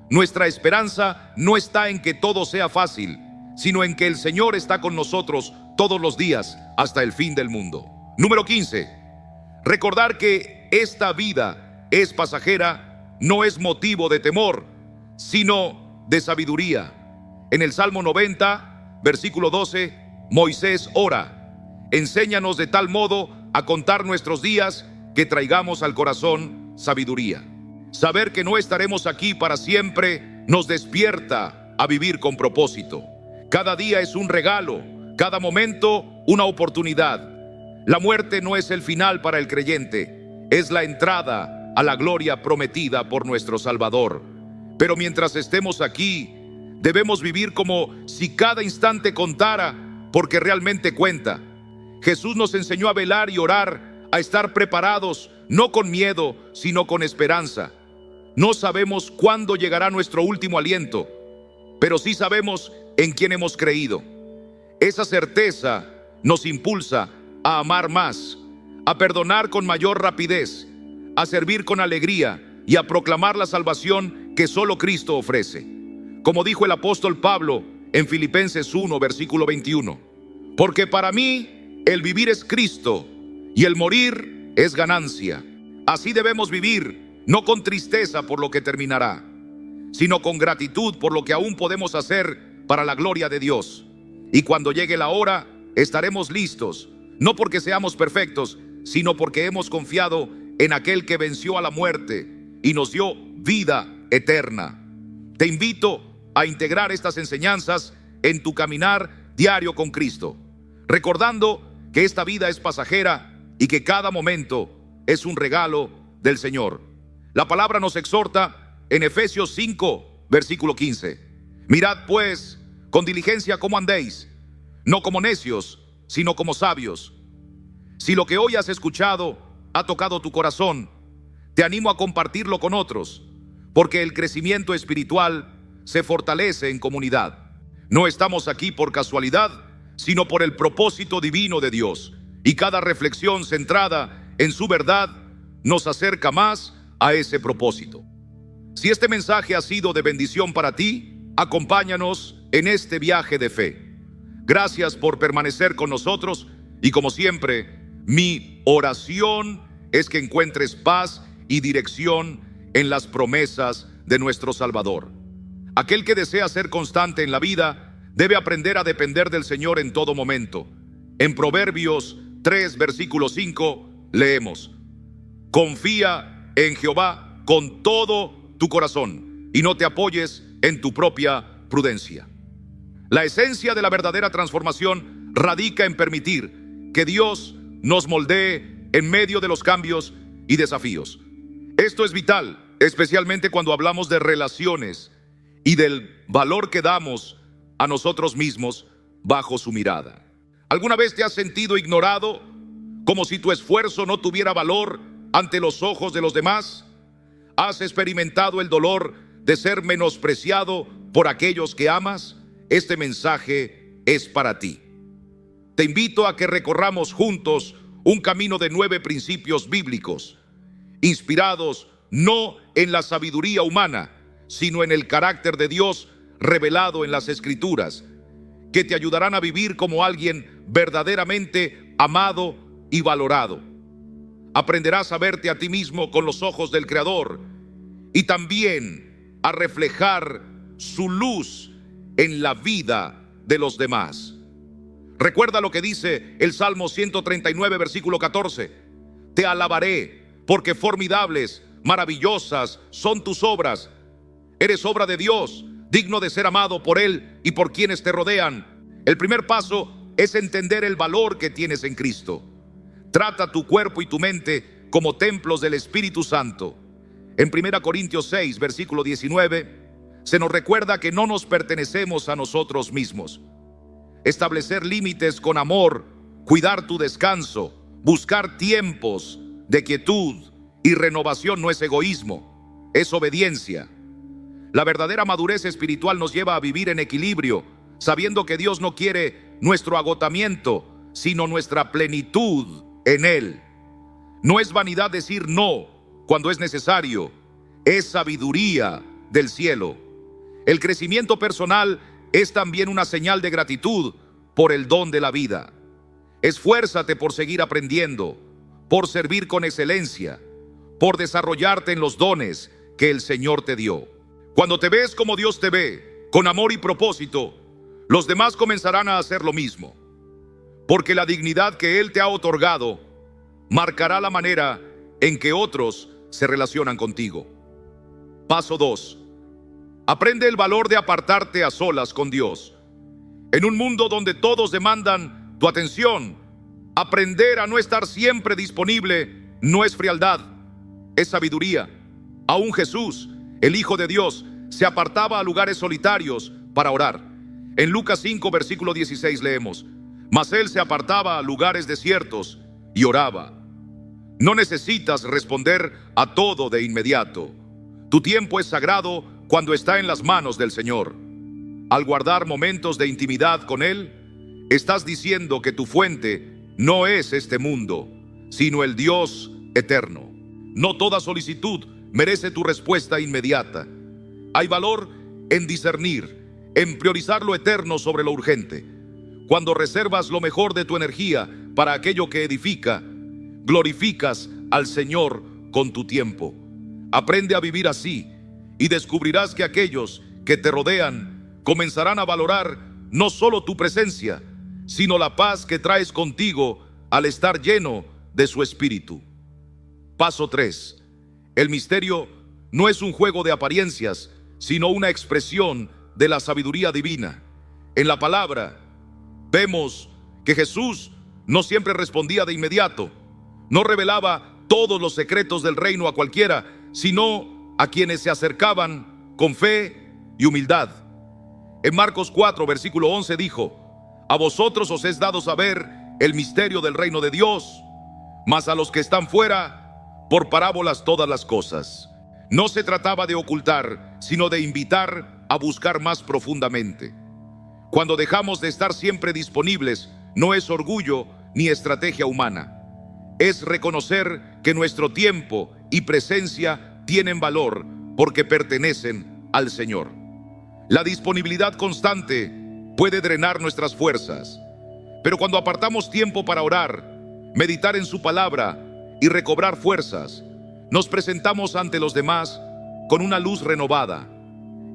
Nuestra esperanza no está en que todo sea fácil, sino en que el Señor está con nosotros todos los días hasta el fin del mundo. Número 15. Recordar que esta vida es pasajera no es motivo de temor, sino de sabiduría. En el Salmo 90, versículo 12, Moisés ora: enséñanos de tal modo a contar nuestros días que traigamos al corazón sabiduría. Saber que no estaremos aquí para siempre nos despierta a vivir con propósito. Cada día es un regalo, cada momento una oportunidad. La muerte no es el final para el creyente, es la entrada a la gloria prometida por nuestro Salvador. Pero mientras estemos aquí, debemos vivir como si cada instante contara, porque realmente cuenta. Jesús nos enseñó a velar y orar, a estar preparados, no con miedo, sino con esperanza. No sabemos cuándo llegará nuestro último aliento, pero sí sabemos en quién hemos creído. Esa certeza nos impulsa a amar más, a perdonar con mayor rapidez, a servir con alegría y a proclamar la salvación que solo Cristo ofrece. Como dijo el apóstol Pablo en Filipenses 1, versículo 21, porque para mí el vivir es Cristo y el morir es ganancia. Así debemos vivir, no con tristeza por lo que terminará, sino con gratitud por lo que aún podemos hacer para la gloria de Dios. Y cuando llegue la hora, estaremos listos, no porque seamos perfectos, sino porque hemos confiado en aquel que venció a la muerte y nos dio vida eterna. Te invito a integrar estas enseñanzas en tu caminar diario con Cristo, recordando que esta vida es pasajera y que cada momento es un regalo del Señor. La palabra nos exhorta en Efesios 5, versículo 15. Mirad pues con diligencia cómo andéis, no como necios, sino como sabios. Si lo que hoy has escuchado ha tocado tu corazón, te animo a compartirlo con otros, porque el crecimiento espiritual se fortalece en comunidad. No estamos aquí por casualidad, sino por el propósito divino de Dios, y cada reflexión centrada en su verdad nos acerca más a ese propósito. Si este mensaje ha sido de bendición para ti, acompáñanos en este viaje de fe. Gracias por permanecer con nosotros y, como siempre, mi oración es que encuentres paz y dirección en las promesas de nuestro Salvador. Aquel que desea ser constante en la vida debe aprender a depender del Señor en todo momento. En Proverbios 3, versículo 5, leemos: confía en Jehová con todo tu corazón y no te apoyes en tu propia prudencia. La esencia de la verdadera transformación radica en permitir que Dios nos moldee en medio de los cambios y desafíos. Esto es vital, especialmente cuando hablamos de relaciones y del valor que damos a nosotros mismos bajo su mirada. ¿Alguna vez te has sentido ignorado, como si tu esfuerzo no tuviera valor ante los ojos de los demás? ¿Has experimentado el dolor de ser menospreciado por aquellos que amas? Este mensaje es para ti. Te invito a que recorramos juntos un camino de 9 principios bíblicos, inspirados no en la sabiduría humana, sino en el carácter de Dios revelado en las Escrituras, que te ayudarán a vivir como alguien verdaderamente amado y valorado. Aprenderás a verte a ti mismo con los ojos del Creador y también a reflejar su luz en la vida de los demás. Recuerda lo que dice el Salmo 139, versículo 14. Te alabaré, porque formidables, maravillosas son tus obras. Eres obra de Dios, digno de ser amado por Él y por quienes te rodean. El primer paso es entender el valor que tienes en Cristo. Trata tu cuerpo y tu mente como templos del Espíritu Santo. En 1 Corintios 6, versículo 19, se nos recuerda que no nos pertenecemos a nosotros mismos. Establecer límites con amor, cuidar tu descanso, buscar tiempos de quietud y renovación no es egoísmo, es obediencia. La verdadera madurez espiritual nos lleva a vivir en equilibrio, sabiendo que Dios no quiere nuestro agotamiento, sino nuestra plenitud en Él. No es vanidad decir no cuando es necesario, es sabiduría del cielo. El crecimiento personal es también una señal de gratitud por el don de la vida. Esfuérzate por seguir aprendiendo, por servir con excelencia, por desarrollarte en los dones que el Señor te dio. Cuando te ves como Dios te ve, con amor y propósito, los demás comenzarán a hacer lo mismo, porque la dignidad que Él te ha otorgado marcará la manera en que otros se relacionan contigo. Paso 2. Aprende el valor de apartarte a solas con Dios. En un mundo donde todos demandan tu atención, aprender a no estar siempre disponible no es frialdad, es sabiduría. Aún Jesús, el Hijo de Dios, se apartaba a lugares solitarios para orar. En Lucas 5, versículo 16 leemos: mas Él se apartaba a lugares desiertos y oraba. No necesitas responder a todo de inmediato. Tu tiempo es sagrado cuando está en las manos del Señor. Al guardar momentos de intimidad con Él, estás diciendo que tu fuente no es este mundo, sino el Dios eterno. No toda solicitud merece tu respuesta inmediata. Hay valor en discernir, en priorizar lo eterno sobre lo urgente. Cuando reservas lo mejor de tu energía para aquello que edifica, glorificas al Señor con tu tiempo. Aprende a vivir así y descubrirás que aquellos que te rodean comenzarán a valorar no solo tu presencia, sino la paz que traes contigo al estar lleno de su espíritu. Paso 3. El misterio no es un juego de apariencias, sino una expresión de la sabiduría divina. En la palabra vemos que Jesús no siempre respondía de inmediato, no revelaba todos los secretos del reino a cualquiera, sino a quienes se acercaban con fe y humildad. En Marcos 4, versículo 11 dijo: a vosotros os es dado saber el misterio del reino de Dios, mas a los que están fuera, por parábolas todas las cosas. No se trataba de ocultar, sino de invitar a buscar más profundamente. Cuando dejamos de estar siempre disponibles, no es orgullo ni estrategia humana. Es reconocer que nuestro tiempo y presencia tienen valor porque pertenecen al Señor. La disponibilidad constante puede drenar nuestras fuerzas, pero cuando apartamos tiempo para orar, meditar en su palabra y recobrar fuerzas, nos presentamos ante los demás con una luz renovada.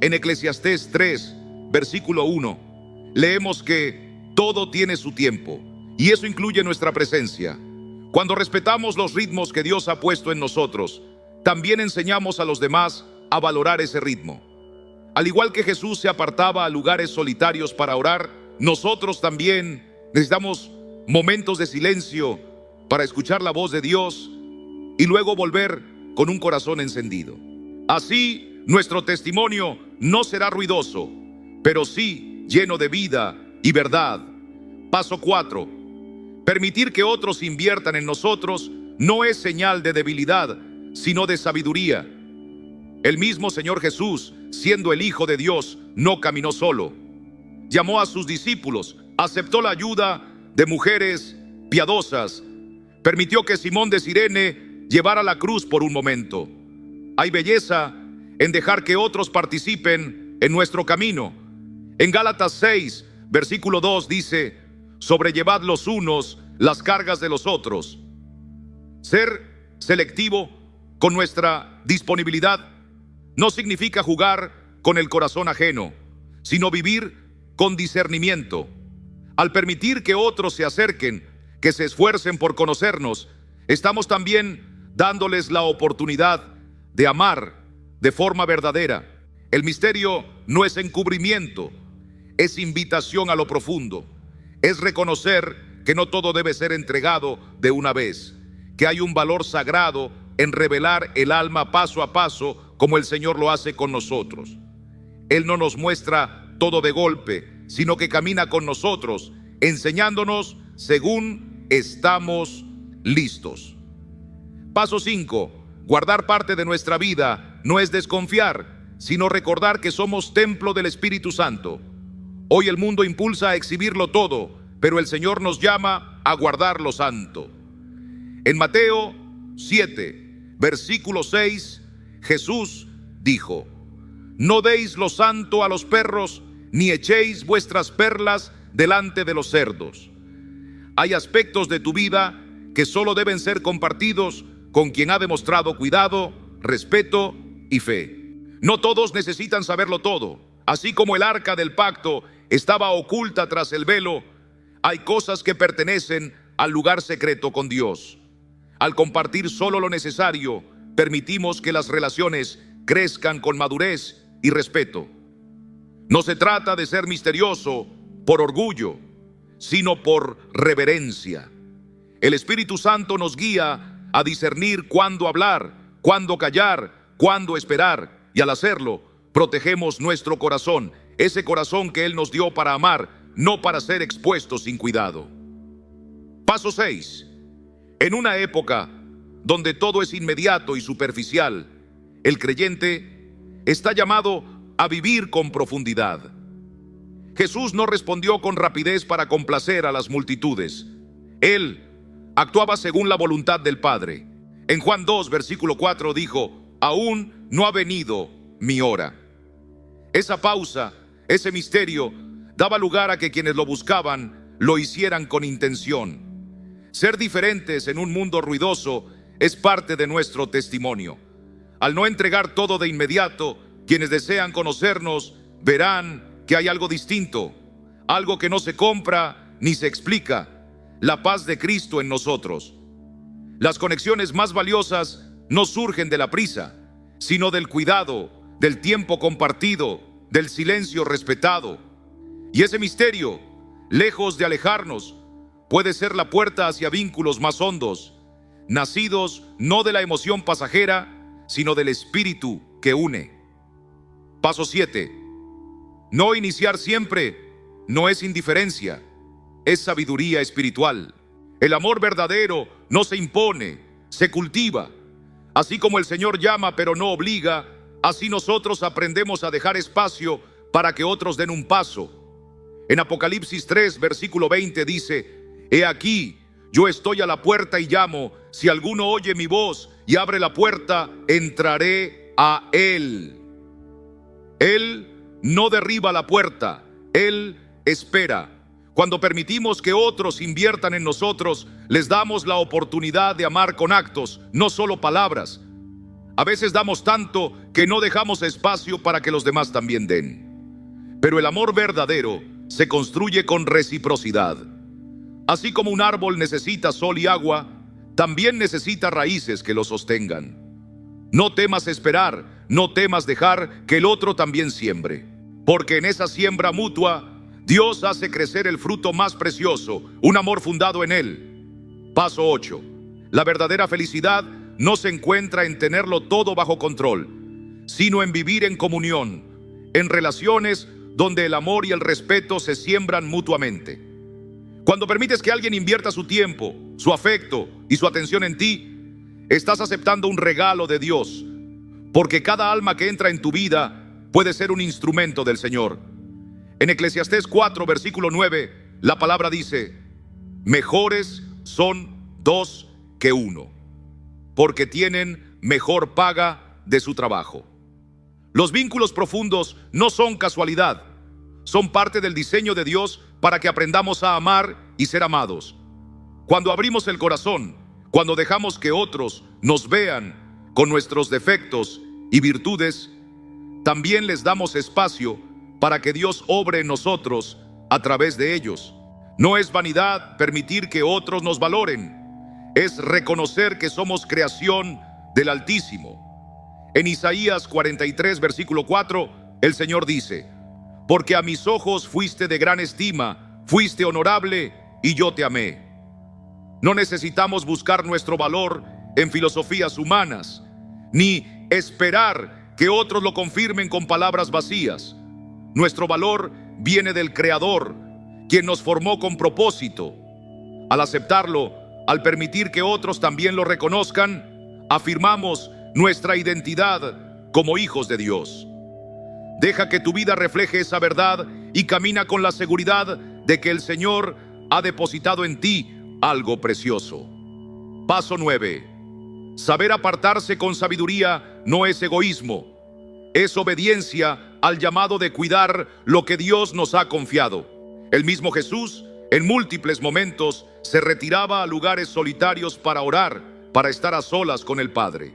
En Eclesiastés 3, versículo 1, leemos que todo tiene su tiempo, y eso incluye nuestra presencia. Cuando respetamos los ritmos que Dios ha puesto en nosotros, también enseñamos a los demás a valorar ese ritmo. Al igual que Jesús se apartaba a lugares solitarios para orar, nosotros también necesitamos momentos de silencio para escuchar la voz de Dios y luego volver con un corazón encendido. Así, nuestro testimonio no será ruidoso, pero sí lleno de vida y verdad. Paso 4. Permitir que otros inviertan en nosotros no es señal de debilidad, sino de sabiduría. El mismo Señor Jesús, siendo el Hijo de Dios, no caminó solo. Llamó a sus discípulos, aceptó la ayuda de mujeres piadosas, permitió que Simón de Cirene llevara la cruz por un momento. Hay belleza en dejar que otros participen en nuestro camino. En Gálatas 6, versículo 2 dice: sobrellevad los unos las cargas de los otros. Ser selectivo con nuestra disponibilidad no significa jugar con el corazón ajeno, sino vivir con discernimiento. Al permitir que otros se acerquen, que se esfuercen por conocernos, estamos también dándoles la oportunidad de amar de forma verdadera. El misterio no es encubrimiento, es invitación a lo profundo. Es reconocer que no todo debe ser entregado de una vez, que hay un valor sagrado en revelar el alma paso a paso como el Señor lo hace con nosotros. Él no nos muestra todo de golpe, sino que camina con nosotros, enseñándonos según estamos listos. Paso 5. Guardar parte de nuestra vida no es desconfiar, sino recordar que somos templo del Espíritu Santo. Hoy el mundo impulsa a exhibirlo todo, pero el Señor nos llama a guardar lo santo. En Mateo 7, versículo 6, Jesús dijo: no deis lo santo a los perros, ni echéis vuestras perlas delante de los cerdos. Hay aspectos de tu vida que solo deben ser compartidos con quien ha demostrado cuidado, respeto y fe. No todos necesitan saberlo todo. Así como el arca del pacto estaba oculta tras el velo, hay cosas que pertenecen al lugar secreto con Dios. Al compartir solo lo necesario, permitimos que las relaciones crezcan con madurez y respeto. No se trata de ser misterioso por orgullo, sino por reverencia. El Espíritu Santo nos guía a discernir cuándo hablar, cuándo callar, cuándo esperar, y al hacerlo, protegemos nuestro corazón, ese corazón que Él nos dio para amar, no para ser expuesto sin cuidado. Paso 6. En una época donde todo es inmediato y superficial, el creyente está llamado a vivir con profundidad. Jesús no respondió con rapidez para complacer a las multitudes. Él actuaba según la voluntad del Padre. En Juan 2, versículo 4 dijo: aún no ha venido mi hora. Esa pausa, ese misterio, daba lugar a que quienes lo buscaban lo hicieran con intención. Ser diferentes en un mundo ruidoso es parte de nuestro testimonio. Al no entregar todo de inmediato, quienes desean conocernos verán que hay algo distinto, algo que no se compra ni se explica: la paz de Cristo en nosotros. Las conexiones más valiosas no surgen de la prisa, sino del cuidado, del tiempo compartido, del silencio respetado. Y ese misterio, lejos de alejarnos, puede ser la puerta hacia vínculos más hondos, nacidos no de la emoción pasajera, sino del espíritu que une. Paso 7. No iniciar siempre no es indiferencia, es sabiduría espiritual. El amor verdadero no se impone, se cultiva. Así como el Señor llama pero no obliga, así nosotros aprendemos a dejar espacio para que otros den un paso. En Apocalipsis 3, versículo 20 dice: he aquí, yo estoy a la puerta y llamo. Si alguno oye mi voz y abre la puerta, entraré a él. Él no derriba la puerta, Él espera. Cuando permitimos que otros inviertan en nosotros, les damos la oportunidad de amar con actos, no solo palabras. A veces damos tanto que no dejamos espacio para que los demás también den. Pero el amor verdadero se construye con reciprocidad. Así como un árbol necesita sol y agua, también necesita raíces que lo sostengan. No temas esperar, no temas dejar que el otro también siembre, porque en esa siembra mutua, Dios hace crecer el fruto más precioso, un amor fundado en Él. Paso 8. La verdadera felicidad no se encuentra en tenerlo todo bajo control, sino en vivir en comunión, en relaciones donde el amor y el respeto se siembran mutuamente. Cuando permites que alguien invierta su tiempo, su afecto y su atención en ti, estás aceptando un regalo de Dios, porque cada alma que entra en tu vida puede ser un instrumento del Señor. En Eclesiastés 4, versículo 9, la palabra dice: mejores son dos que uno, porque tienen mejor paga de su trabajo. Los vínculos profundos no son casualidad, son parte del diseño de Dios para que aprendamos a amar y ser amados. Cuando abrimos el corazón, cuando dejamos que otros nos vean con nuestros defectos y virtudes, también les damos espacio para que Dios obre en nosotros a través de ellos. No es vanidad permitir que otros nos valoren, es reconocer que somos creación del Altísimo. En Isaías 43, versículo 4, el Señor dice: porque a mis ojos fuiste de gran estima, fuiste honorable y yo te amé. No necesitamos buscar nuestro valor en filosofías humanas, ni esperar que otros lo confirmen con palabras vacías. Nuestro valor viene del Creador, quien nos formó con propósito. Al aceptarlo, al permitir que otros también lo reconozcan, afirmamos nuestra identidad como hijos de Dios. Deja que tu vida refleje esa verdad y camina con la seguridad de que el Señor ha depositado en ti algo precioso. Paso 9. Saber apartarse con sabiduría no es egoísmo, es obediencia al llamado de cuidar lo que Dios nos ha confiado. El mismo Jesús, en múltiples momentos, se retiraba a lugares solitarios para orar, para estar a solas con el Padre.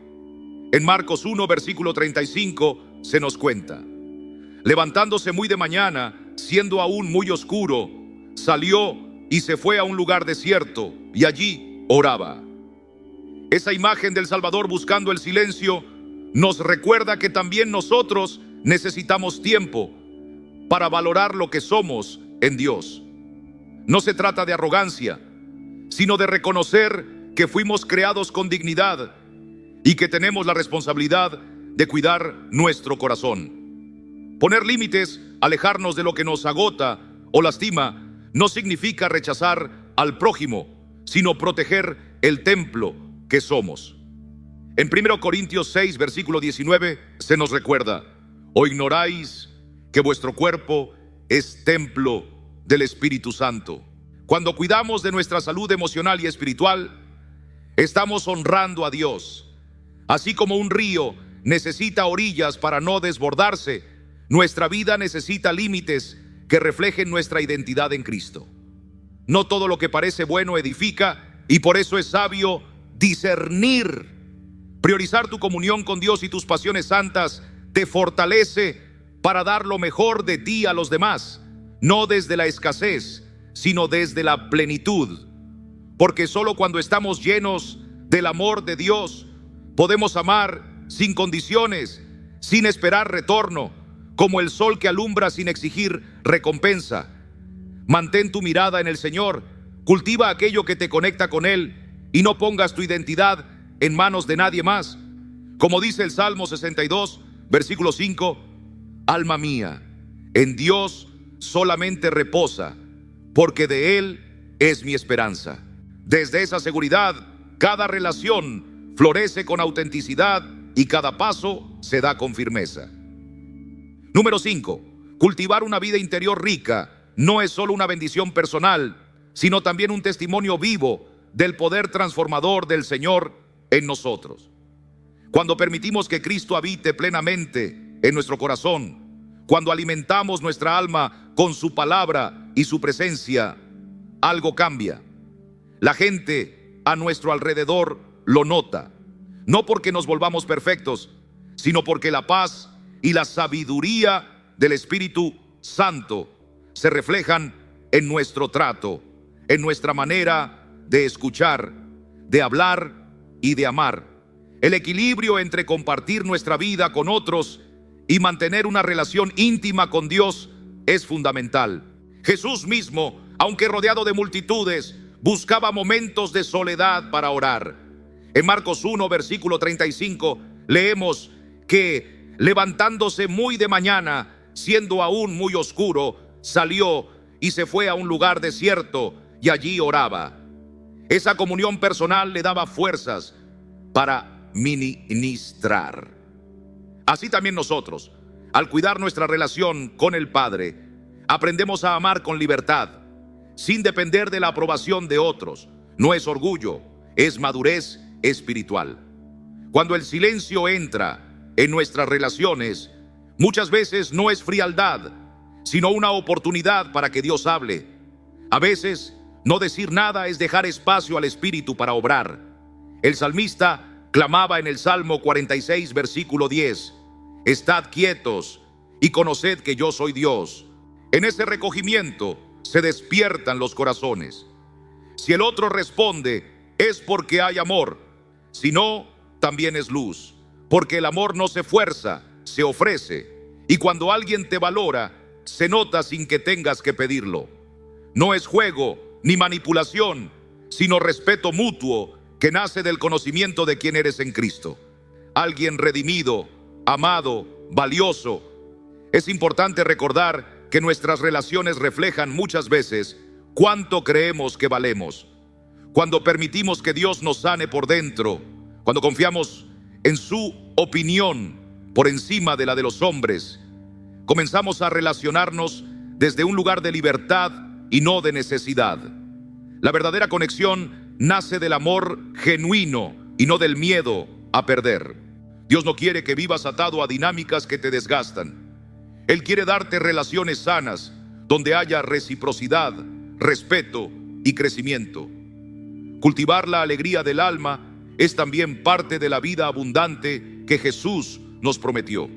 En Marcos 1, versículo 35, se nos cuenta: levantándose muy de mañana, siendo aún muy oscuro, salió y se fue a un lugar desierto, y allí oraba. Esa imagen del Salvador buscando el silencio nos recuerda que también nosotros necesitamos tiempo para valorar lo que somos en Dios. No se trata de arrogancia, sino de reconocer que fuimos creados con dignidad y que tenemos la responsabilidad de cuidar nuestro corazón. Poner límites, alejarnos de lo que nos agota o lastima, no significa rechazar al prójimo, sino proteger el templo que somos. En 1 Corintios 6, versículo 19, se nos recuerda: ¿o ignoráis que vuestro cuerpo es templo del Espíritu Santo? Cuando cuidamos de nuestra salud emocional y espiritual, estamos honrando a Dios. Así como un río necesita orillas para no desbordarse, nuestra vida necesita límites que reflejen nuestra identidad en Cristo. No todo lo que parece bueno edifica, y por eso es sabio discernir. Priorizar tu comunión con Dios y tus pasiones santas te fortalece para dar lo mejor de ti a los demás, no desde la escasez, sino desde la plenitud. Porque solo cuando estamos llenos del amor de Dios, podemos amar sin condiciones, sin esperar retorno, como el sol que alumbra sin exigir recompensa. Mantén tu mirada en el Señor, cultiva aquello que te conecta con Él y no pongas tu identidad en manos de nadie más. Como dice el Salmo 62, versículo 5, alma mía, en Dios solamente reposa, porque de Él es mi esperanza. Desde esa seguridad, cada relación florece con autenticidad y cada paso se da con firmeza. Número 5. Cultivar una vida interior rica no es solo una bendición personal, sino también un testimonio vivo del poder transformador del Señor en nosotros. Cuando permitimos que Cristo habite plenamente en nuestro corazón, cuando alimentamos nuestra alma con su palabra y su presencia, algo cambia. La gente a nuestro alrededor lo nota, no porque nos volvamos perfectos, sino porque la paz y la sabiduría del Espíritu Santo se reflejan en nuestro trato, en nuestra manera de escuchar, de hablar y de amar. El equilibrio entre compartir nuestra vida con otros y mantener una relación íntima con Dios es fundamental. Jesús mismo, aunque rodeado de multitudes, buscaba momentos de soledad para orar. En Marcos 1, versículo 35, leemos que levantándose muy de mañana, siendo aún muy oscuro, salió y se fue a un lugar desierto y allí oraba. Esa comunión personal le daba fuerzas para ministrar. Así también nosotros, al cuidar nuestra relación con el Padre, aprendemos a amar con libertad, sin depender de la aprobación de otros. No es orgullo, es madurez espiritual. Cuando el silencio entra en nuestras relaciones, muchas veces no es frialdad, sino una oportunidad para que Dios hable. A veces, no decir nada es dejar espacio al Espíritu para obrar. El salmista clamaba en el Salmo 46, versículo 10, estad quietos y conoced que yo soy Dios. En ese recogimiento se despiertan los corazones. Si el otro responde, es porque hay amor. Si no, también es luz. Porque el amor no se fuerza, se ofrece. Y cuando alguien te valora, se nota sin que tengas que pedirlo. No es juego ni manipulación, sino respeto mutuo que nace del conocimiento de quién eres en Cristo. Alguien redimido, amado, valioso. Es importante recordar que nuestras relaciones reflejan muchas veces cuánto creemos que valemos. Cuando permitimos que Dios nos sane por dentro, cuando confiamos en su opinión por encima de la de los hombres, comenzamos a relacionarnos desde un lugar de libertad y no de necesidad. La verdadera conexión nace del amor genuino y no del miedo a perder. Dios no quiere que vivas atado a dinámicas que te desgastan. Él quiere darte relaciones sanas, donde haya reciprocidad, respeto y crecimiento. Cultivar la alegría del alma es también parte de la vida abundante que Jesús nos prometió.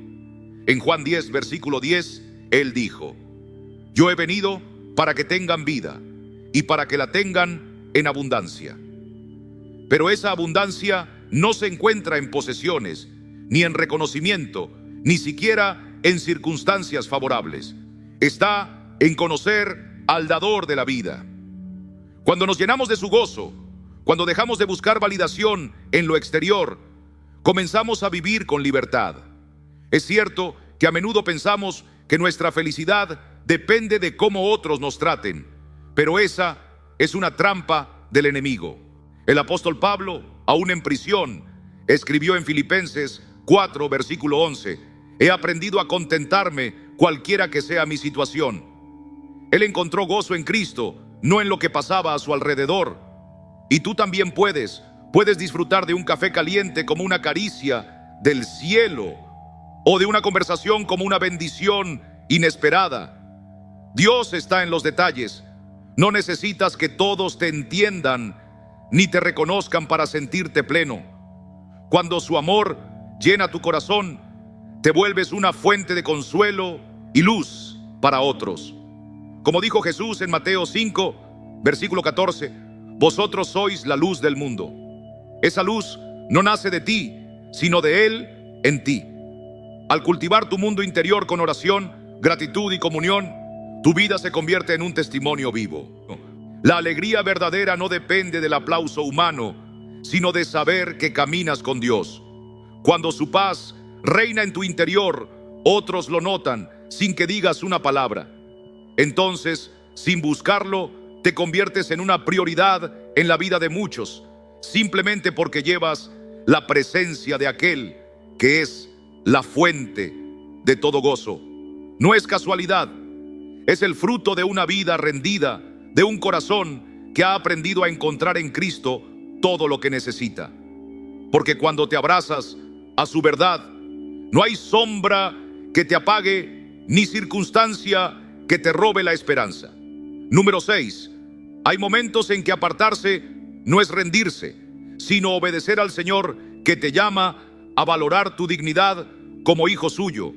En Juan 10, versículo 10, Él dijo: yo he venido para que tengan vida y para que la tengan en abundancia. Pero esa abundancia no se encuentra en posesiones, ni en reconocimiento, ni siquiera en circunstancias favorables. Está en conocer al dador de la vida. Cuando nos llenamos de su gozo, cuando dejamos de buscar validación en lo exterior, comenzamos a vivir con libertad. Es cierto que a menudo pensamos que nuestra felicidad depende de cómo otros nos traten, pero esa es una trampa del enemigo. El apóstol Pablo, aún en prisión, escribió en Filipenses 4, versículo 11: he aprendido a contentarme cualquiera que sea mi situación. Él encontró gozo en Cristo, no en lo que pasaba a su alrededor. Y tú también puedes disfrutar de un café caliente como una caricia del cielo, o de una conversación como una bendición inesperada. Dios está en los detalles. No necesitas que todos te entiendan ni te reconozcan para sentirte pleno. Cuando su amor llena tu corazón, te vuelves una fuente de consuelo y luz para otros. Como dijo Jesús en Mateo 5, versículo 14, vosotros sois la luz del mundo. Esa luz no nace de ti, sino de Él en ti. Al cultivar tu mundo interior con oración, gratitud y comunión, tu vida se convierte en un testimonio vivo. La alegría verdadera no depende del aplauso humano, sino de saber que caminas con Dios. Cuando su paz reina en tu interior, otros lo notan sin que digas una palabra. Entonces, sin buscarlo, te conviertes en una prioridad en la vida de muchos, simplemente porque llevas la presencia de aquel que es la fuente de todo gozo. No es casualidad, es el fruto de una vida rendida, de un corazón que ha aprendido a encontrar en Cristo todo lo que necesita. Porque cuando te abrazas a su verdad, no hay sombra que te apague, ni circunstancia que te robe la esperanza. Número 6. Hay momentos en que apartarse no es rendirse, sino obedecer al Señor, que te llama a valorar tu dignidad como hijo suyo.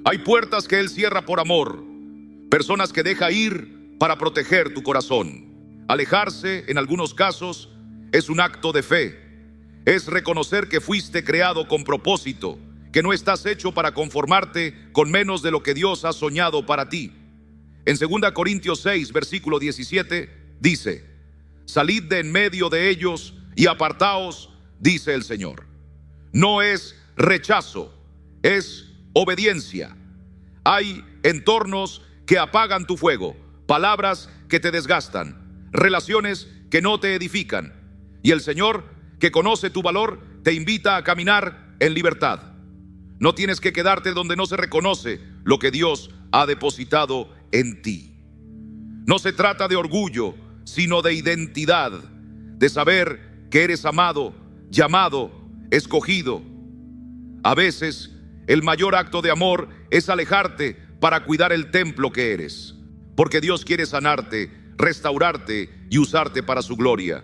Hay puertas que Él cierra por amor, personas que deja ir para proteger tu corazón. Alejarse, en algunos casos, es un acto de fe. Es reconocer que fuiste creado con propósito, que no estás hecho para conformarte con menos de lo que Dios ha soñado para ti. En 2 Corintios 6, versículo 17, dice: salid de en medio de ellos y apartaos, dice el Señor. No es rechazo, es obediencia. Hay entornos que apagan tu fuego, palabras que te desgastan, relaciones que no te edifican. Y el Señor, que conoce tu valor, te invita a caminar en libertad. No tienes que quedarte donde no se reconoce lo que Dios ha depositado en ti. No se trata de orgullo, sino de identidad, de saber que eres amado, llamado, escogido. A veces, el mayor acto de amor es alejarte para cuidar el templo que eres, porque Dios quiere sanarte, restaurarte y usarte para su gloria.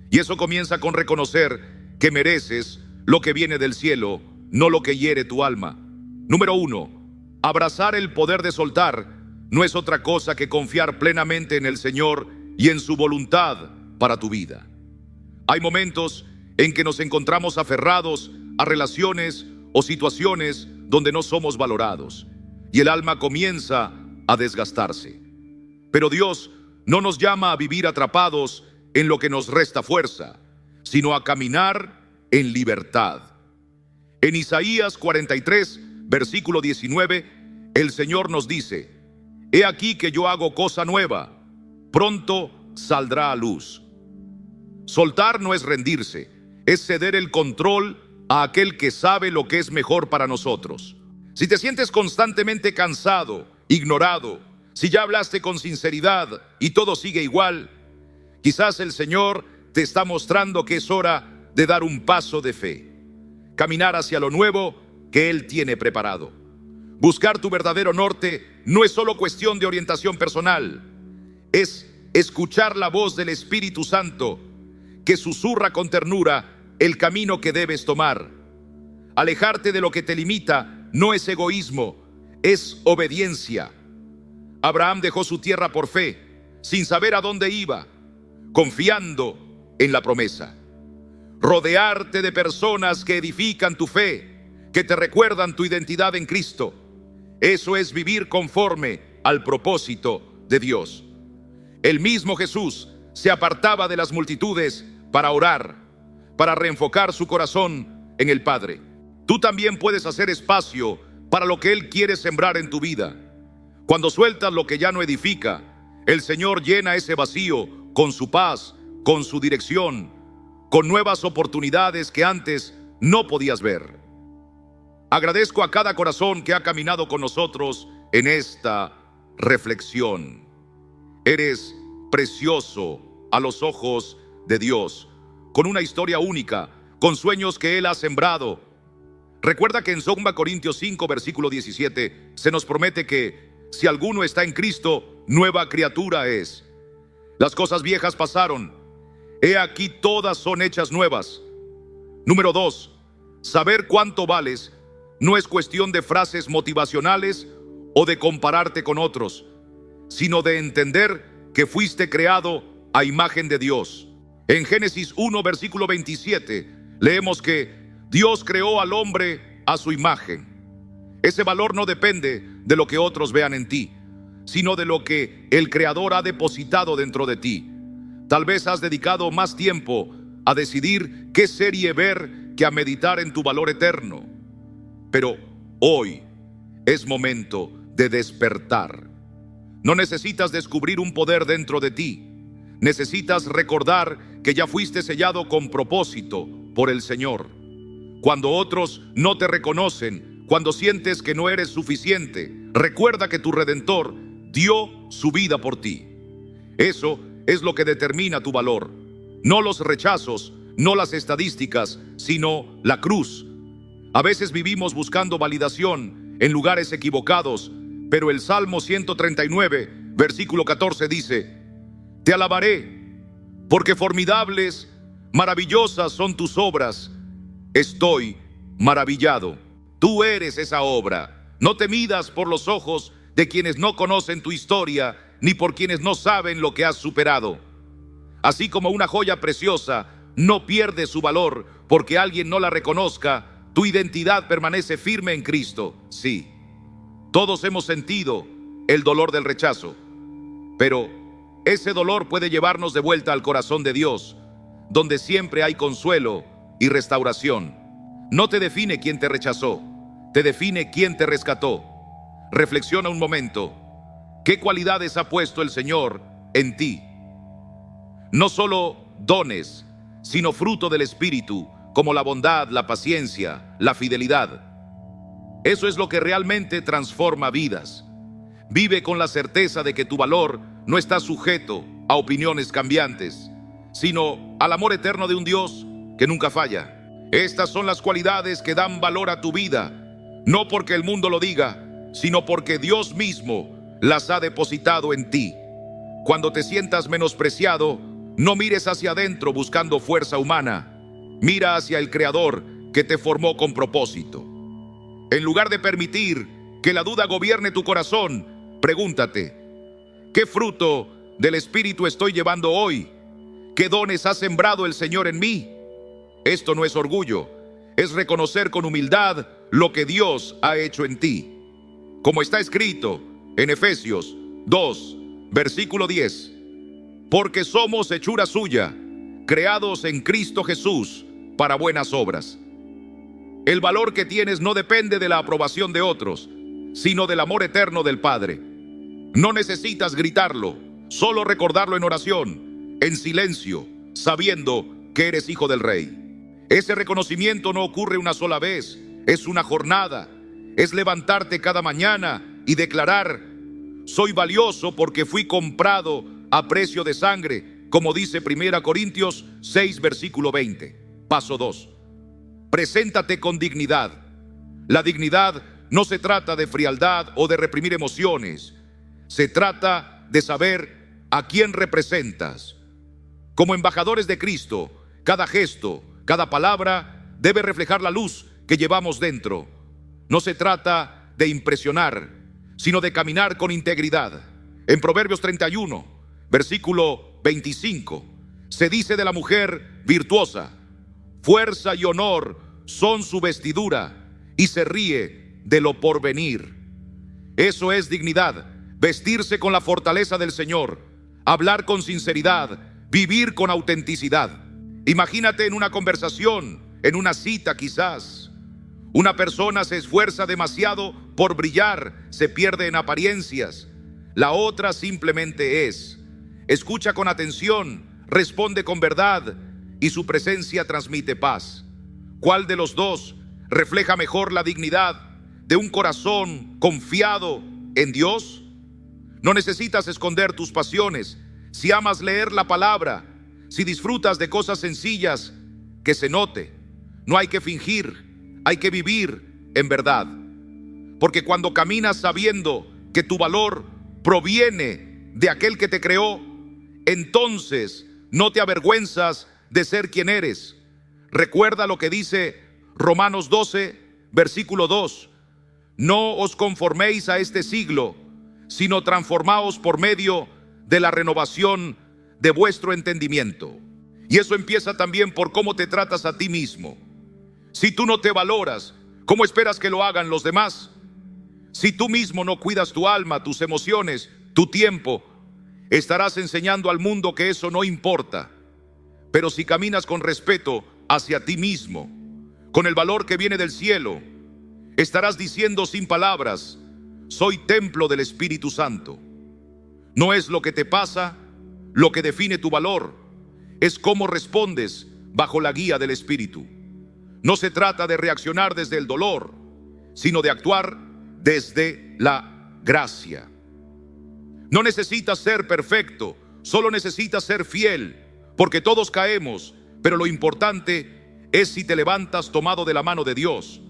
Y eso comienza con reconocer que mereces lo que viene del cielo, no lo que hiere tu alma. Número 1. Abrazar el poder de soltar no es otra cosa que confiar plenamente en el Señor y en su voluntad para tu vida. Hay momentos en que nos encontramos aferrados a relaciones o situaciones donde no somos valorados, y el alma comienza a desgastarse. Pero Dios no nos llama a vivir atrapados en lo que nos resta fuerza, sino a caminar en libertad. En Isaías 43, versículo 19, el Señor nos dice: He aquí que yo hago cosa nueva, pronto saldrá a luz. Soltar no es rendirse, es ceder el control a aquel que sabe lo que es mejor para nosotros. Si te sientes constantemente cansado, ignorado, si ya hablaste con sinceridad y todo sigue igual, quizás el Señor te está mostrando que es hora de dar un paso de fe, caminar hacia lo nuevo que Él tiene preparado. Buscar tu verdadero norte no es solo cuestión de orientación personal, es escuchar la voz del Espíritu Santo que susurra con ternura el camino que debes tomar. Alejarte de lo que te limita no es egoísmo, es obediencia. Abraham dejó su tierra por fe, sin saber a dónde iba, confiando en la promesa. Rodearte de personas que edifican tu fe, que te recuerdan tu identidad en Cristo. Eso es vivir conforme al propósito de Dios. El mismo Jesús se apartaba de las multitudes para orar, para reenfocar su corazón en el Padre. Tú también puedes hacer espacio para lo que Él quiere sembrar en tu vida. Cuando sueltas lo que ya no edifica, el Señor llena ese vacío con su paz, con su dirección, con nuevas oportunidades que antes no podías ver. Agradezco a cada corazón que ha caminado con nosotros en esta reflexión. Eres precioso a los ojos de Dios, con una historia única, con sueños que Él ha sembrado. Recuerda que en 2 Corintios 5, versículo 17, se nos promete que si alguno está en Cristo, nueva criatura es. Las cosas viejas pasaron, he aquí todas son hechas nuevas. Número 2, saber cuánto vales no es cuestión de frases motivacionales o de compararte con otros, sino de entender que fuiste creado a imagen de Dios. En Génesis 1, versículo 27, leemos que Dios creó al hombre a su imagen. Ese valor no depende de lo que otros vean en ti, sino de lo que el Creador ha depositado dentro de ti. Tal vez has dedicado más tiempo a decidir qué serie ver que a meditar en tu valor eterno. Pero hoy es momento de despertar. No necesitas descubrir un poder dentro de ti. Necesitas recordar que ya fuiste sellado con propósito por el Señor. Cuando otros no te reconocen, cuando sientes que no eres suficiente, recuerda que tu Redentor dio su vida por ti. Eso es lo que determina tu valor. No los rechazos, no las estadísticas, sino la cruz. A veces vivimos buscando validación en lugares equivocados, pero el Salmo 139, versículo 14 dice: Te alabaré, porque formidables, maravillosas son tus obras. Estoy maravillado. Tú eres esa obra. No te midas por los ojos de quienes no conocen tu historia, ni por quienes no saben lo que has superado. Así como una joya preciosa no pierde su valor porque alguien no la reconozca, tu identidad permanece firme en Cristo. Sí, todos hemos sentido el dolor del rechazo, pero ese dolor puede llevarnos de vuelta al corazón de Dios, donde siempre hay consuelo y restauración. No te define quién te rechazó, te define quién te rescató. Reflexiona un momento. ¿Qué cualidades ha puesto el Señor en ti? No solo dones, sino fruto del Espíritu, como la bondad, la paciencia, la fidelidad. Eso es lo que realmente transforma vidas. Vive con la certeza de que tu valor no está sujeto a opiniones cambiantes, sino al amor eterno de un Dios que nunca falla. Estas son las cualidades que dan valor a tu vida, no porque el mundo lo diga, sino porque Dios mismo las ha depositado en ti. Cuando te sientas menospreciado, no mires hacia adentro buscando fuerza humana. Mira hacia el Creador que te formó con propósito. En lugar de permitir que la duda gobierne tu corazón, pregúntate: ¿qué fruto del Espíritu estoy llevando hoy? ¿Qué dones ha sembrado el Señor en mí? Esto no es orgullo, es reconocer con humildad lo que Dios ha hecho en ti. Como está escrito en Efesios 2, versículo 10: Porque somos hechura suya, creados en Cristo Jesús para buenas obras. El valor que tienes no depende de la aprobación de otros, sino del amor eterno del Padre. No necesitas gritarlo, solo recordarlo en oración, en silencio, sabiendo que eres hijo del Rey. Ese reconocimiento no ocurre una sola vez, es una jornada, es levantarte cada mañana y declarar: soy valioso porque fui comprado a precio de sangre, como dice 1 Corintios 6, versículo 20. Paso 2. Preséntate con dignidad. La dignidad no se trata de frialdad o de reprimir emociones. Se trata de saber a quién representas. Como embajadores de Cristo, cada gesto, cada palabra debe reflejar la luz que llevamos dentro. No se trata de impresionar, sino de caminar con integridad. En Proverbios 31, versículo 25, se dice de la mujer virtuosa: fuerza y honor son su vestidura, y se ríe de lo porvenir. Eso es dignidad, vestirse con la fortaleza del Señor, hablar con sinceridad, vivir con autenticidad. Imagínate en una conversación, en una cita quizás. Una persona se esfuerza demasiado por brillar, se pierde en apariencias. La otra simplemente es. Escucha con atención, responde con verdad y su presencia transmite paz. ¿Cuál de los dos refleja mejor la dignidad de un corazón confiado en Dios? No necesitas esconder tus pasiones. Si amas leer la palabra, si disfrutas de cosas sencillas, que se note. No hay que fingir, hay que vivir en verdad. Porque cuando caminas sabiendo que tu valor proviene de aquel que te creó, entonces no te avergüenzas de ser quien eres. Recuerda lo que dice Romanos 12, versículo 2. No os conforméis a este siglo, sino transformaos por medio de la renovación de vuestro entendimiento. Y eso empieza también por cómo te tratas a ti mismo. Si tú no te valoras, ¿cómo esperas que lo hagan los demás? Si tú mismo no cuidas tu alma, tus emociones, tu tiempo, estarás enseñando al mundo que eso no importa. Pero si caminas con respeto hacia ti mismo, con el valor que viene del cielo, estarás diciendo sin palabras: soy templo del Espíritu Santo. No es lo que te pasa lo que define tu valor, es cómo respondes bajo la guía del Espíritu. No se trata de reaccionar desde el dolor, sino de actuar desde la gracia. No necesitas ser perfecto, solo necesitas ser fiel, porque todos caemos, pero lo importante es si te levantas tomado de la mano de Dios.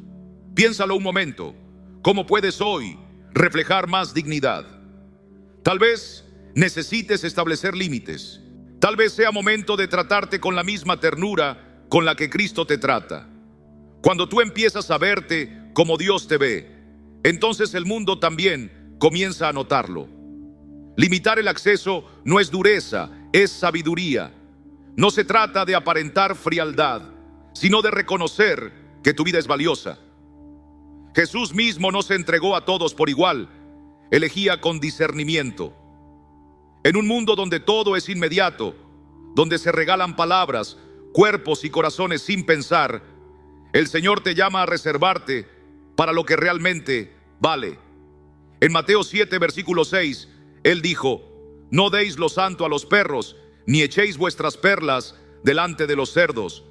Piénsalo un momento, ¿cómo puedes hoy reflejar más dignidad? Tal vez necesites establecer límites. Tal vez sea momento de tratarte con la misma ternura con la que Cristo te trata. Cuando tú empiezas a verte como Dios te ve, entonces el mundo también comienza a notarlo. Limitar el acceso no es dureza, es sabiduría. No se trata de aparentar frialdad, sino de reconocer que tu vida es valiosa. Jesús mismo no se entregó a todos por igual, elegía con discernimiento. En un mundo donde todo es inmediato, donde se regalan palabras, cuerpos y corazones sin pensar, el Señor te llama a reservarte para lo que realmente vale. En Mateo 7, versículo 6, Él dijo: no deis lo santo a los perros, ni echéis vuestras perlas delante de los cerdos.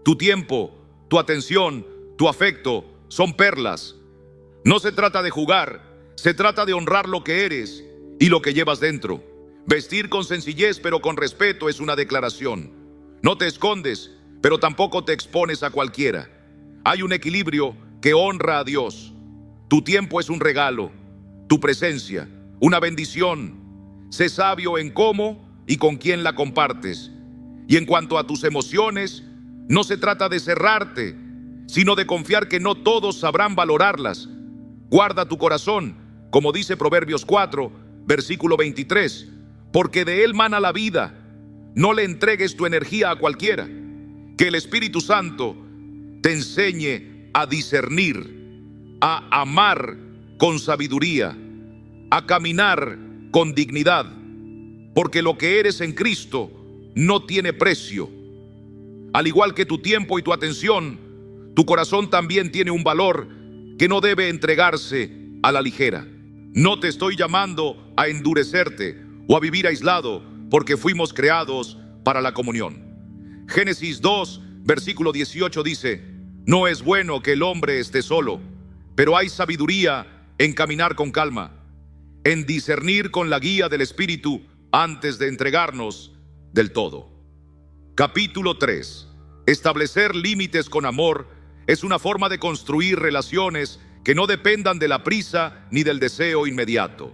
Tu tiempo, tu atención, tu afecto son perlas. No se trata de jugar, se trata de honrar lo que eres y lo que llevas dentro. Vestir con sencillez pero con respeto es una declaración. No te escondes, pero tampoco te expones a cualquiera. Hay un equilibrio que honra a Dios. Tu tiempo es un regalo, tu presencia, una bendición. Sé sabio en cómo y con quién la compartes. Y en cuanto a tus emociones, no se trata de cerrarte, sino de confiar que no todos sabrán valorarlas. Guarda tu corazón, como dice Proverbios 4, versículo 23, porque de él mana la vida. No le entregues tu energía a cualquiera. Que el Espíritu Santo te enseñe a discernir, a amar con sabiduría, a caminar con dignidad, porque lo que eres en Cristo no tiene precio. Al igual que tu tiempo y tu atención, tu corazón también tiene un valor que no debe entregarse a la ligera. No te estoy llamando a endurecerte o a vivir aislado, porque fuimos creados para la comunión. Génesis 2, versículo 18 dice: no es bueno que el hombre esté solo, pero hay sabiduría en caminar con calma, en discernir con la guía del Espíritu antes de entregarnos del todo. Capítulo 3. Establecer límites con amor es una forma de construir relaciones que no dependan de la prisa ni del deseo inmediato,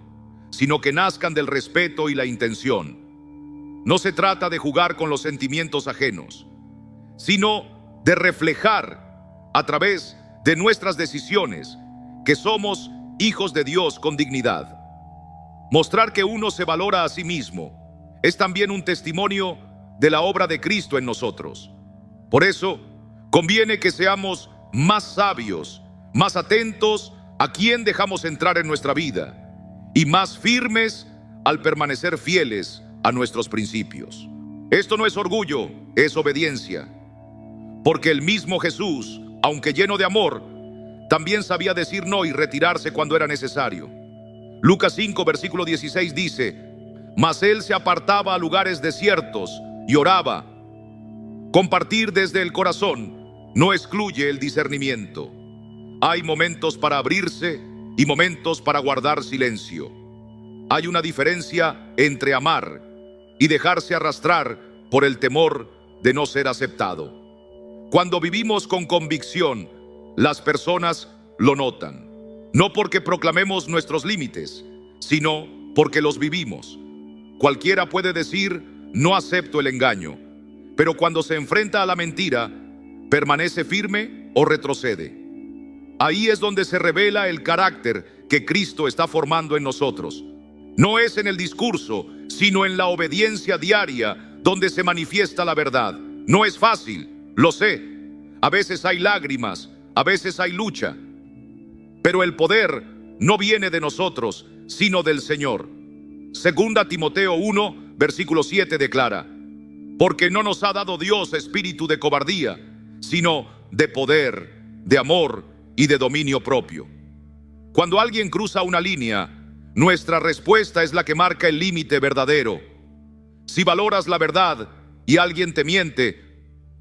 sino que nazcan del respeto y la intención. No se trata de jugar con los sentimientos ajenos, sino de reflejar a través de nuestras decisiones que somos hijos de Dios con dignidad. Mostrar que uno se valora a sí mismo es también un testimonio de la obra de Cristo en nosotros. Por eso, conviene que seamos más sabios, más atentos a quién dejamos entrar en nuestra vida y más firmes al permanecer fieles a nuestros principios. Esto no es orgullo, es obediencia. Porque el mismo Jesús, aunque lleno de amor, también sabía decir no y retirarse cuando era necesario. Lucas 5, versículo 16 dice: mas él se apartaba a lugares desiertos y oraba. Compartir desde el corazón no excluye el discernimiento. Hay momentos para abrirse y momentos para guardar silencio. Hay una diferencia entre amar y dejarse arrastrar por el temor de no ser aceptado. Cuando vivimos con convicción, las personas lo notan. No porque proclamemos nuestros límites, sino porque los vivimos. Cualquiera puede decir: no acepto el engaño, pero cuando se enfrenta a la mentira, ¿permanece firme o retrocede? Ahí es donde se revela el carácter que Cristo está formando en nosotros. No es en el discurso, sino en la obediencia diaria donde se manifiesta la verdad. No es fácil, lo sé. A veces hay lágrimas, a veces hay lucha. Pero el poder no viene de nosotros, sino del Señor. Segunda Timoteo 1, versículo 7 declara: porque no nos ha dado Dios espíritu de cobardía, sino de poder, de amor y de dominio propio. Cuando alguien cruza una línea, nuestra respuesta es la que marca el límite verdadero. Si valoras la verdad y alguien te miente,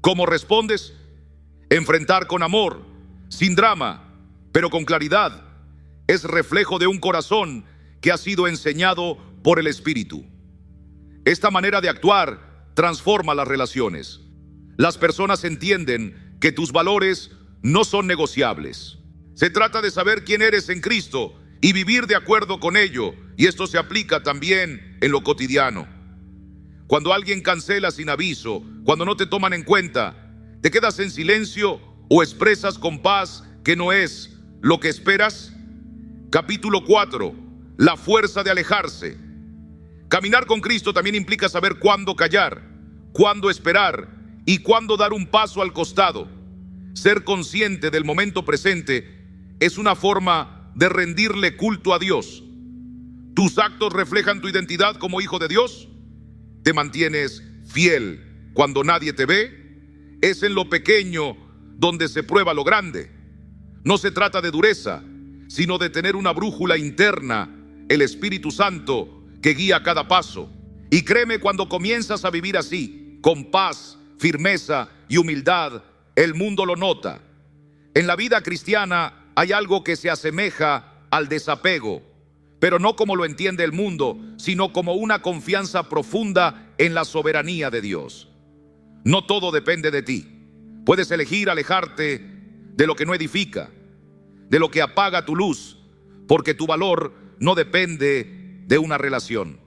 ¿cómo respondes? Enfrentar con amor, sin drama, pero con claridad, es reflejo de un corazón que ha sido enseñado por el Espíritu. Esta manera de actuar transforma las relaciones. Las personas entienden que tus valores no son negociables. Se trata de saber quién eres en Cristo y vivir de acuerdo con ello, y esto se aplica también en lo cotidiano. Cuando alguien cancela sin aviso, cuando no te toman en cuenta, ¿te quedas en silencio o expresas con paz que no es lo que esperas? Capítulo 4. La fuerza de alejarse. Caminar con Cristo también implica saber cuándo callar, cuándo esperar y cuándo dar un paso al costado. Ser consciente del momento presente es una forma de rendirle culto a Dios. ¿Tus actos reflejan tu identidad como hijo de Dios? ¿Te mantienes fiel cuando nadie te ve? Es en lo pequeño donde se prueba lo grande. No se trata de dureza, sino de tener una brújula interna, el Espíritu Santo, que guía cada paso. Y créeme, cuando comienzas a vivir así, con paz, firmeza y humildad, el mundo lo nota. En la vida cristiana hay algo que se asemeja al desapego, pero no como lo entiende el mundo, sino como una confianza profunda en la soberanía de Dios. No todo depende de ti. Puedes elegir alejarte de lo que no edifica, de lo que apaga tu luz, porque tu valor no depende de una relación.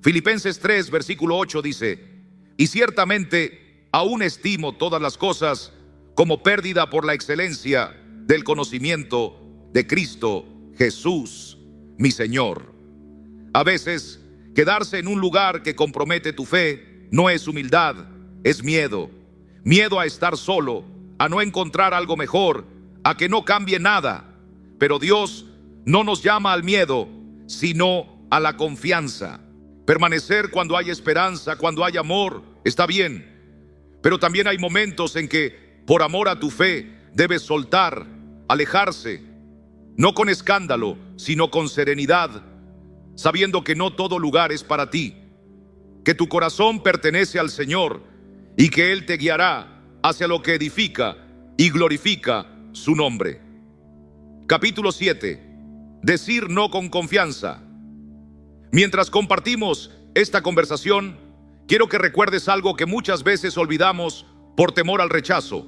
Filipenses 3, versículo 8 dice: y ciertamente aún estimo todas las cosas como pérdida por la excelencia del conocimiento de Cristo Jesús, mi Señor. A veces, quedarse en un lugar que compromete tu fe no es humildad, es miedo. Miedo a estar solo, a no encontrar algo mejor, a que no cambie nada. Pero Dios no nos llama al miedo, sino a la confianza. Permanecer cuando hay esperanza, cuando hay amor, está bien. Pero también hay momentos en que, por amor a tu fe, debes soltar, alejarse, no con escándalo, sino con serenidad, sabiendo que no todo lugar es para ti, que tu corazón pertenece al Señor y que Él te guiará hacia lo que edifica y glorifica su nombre. Capítulo 7. Decir no con confianza. Mientras compartimos esta conversación, quiero que recuerdes algo que muchas veces olvidamos por temor al rechazo: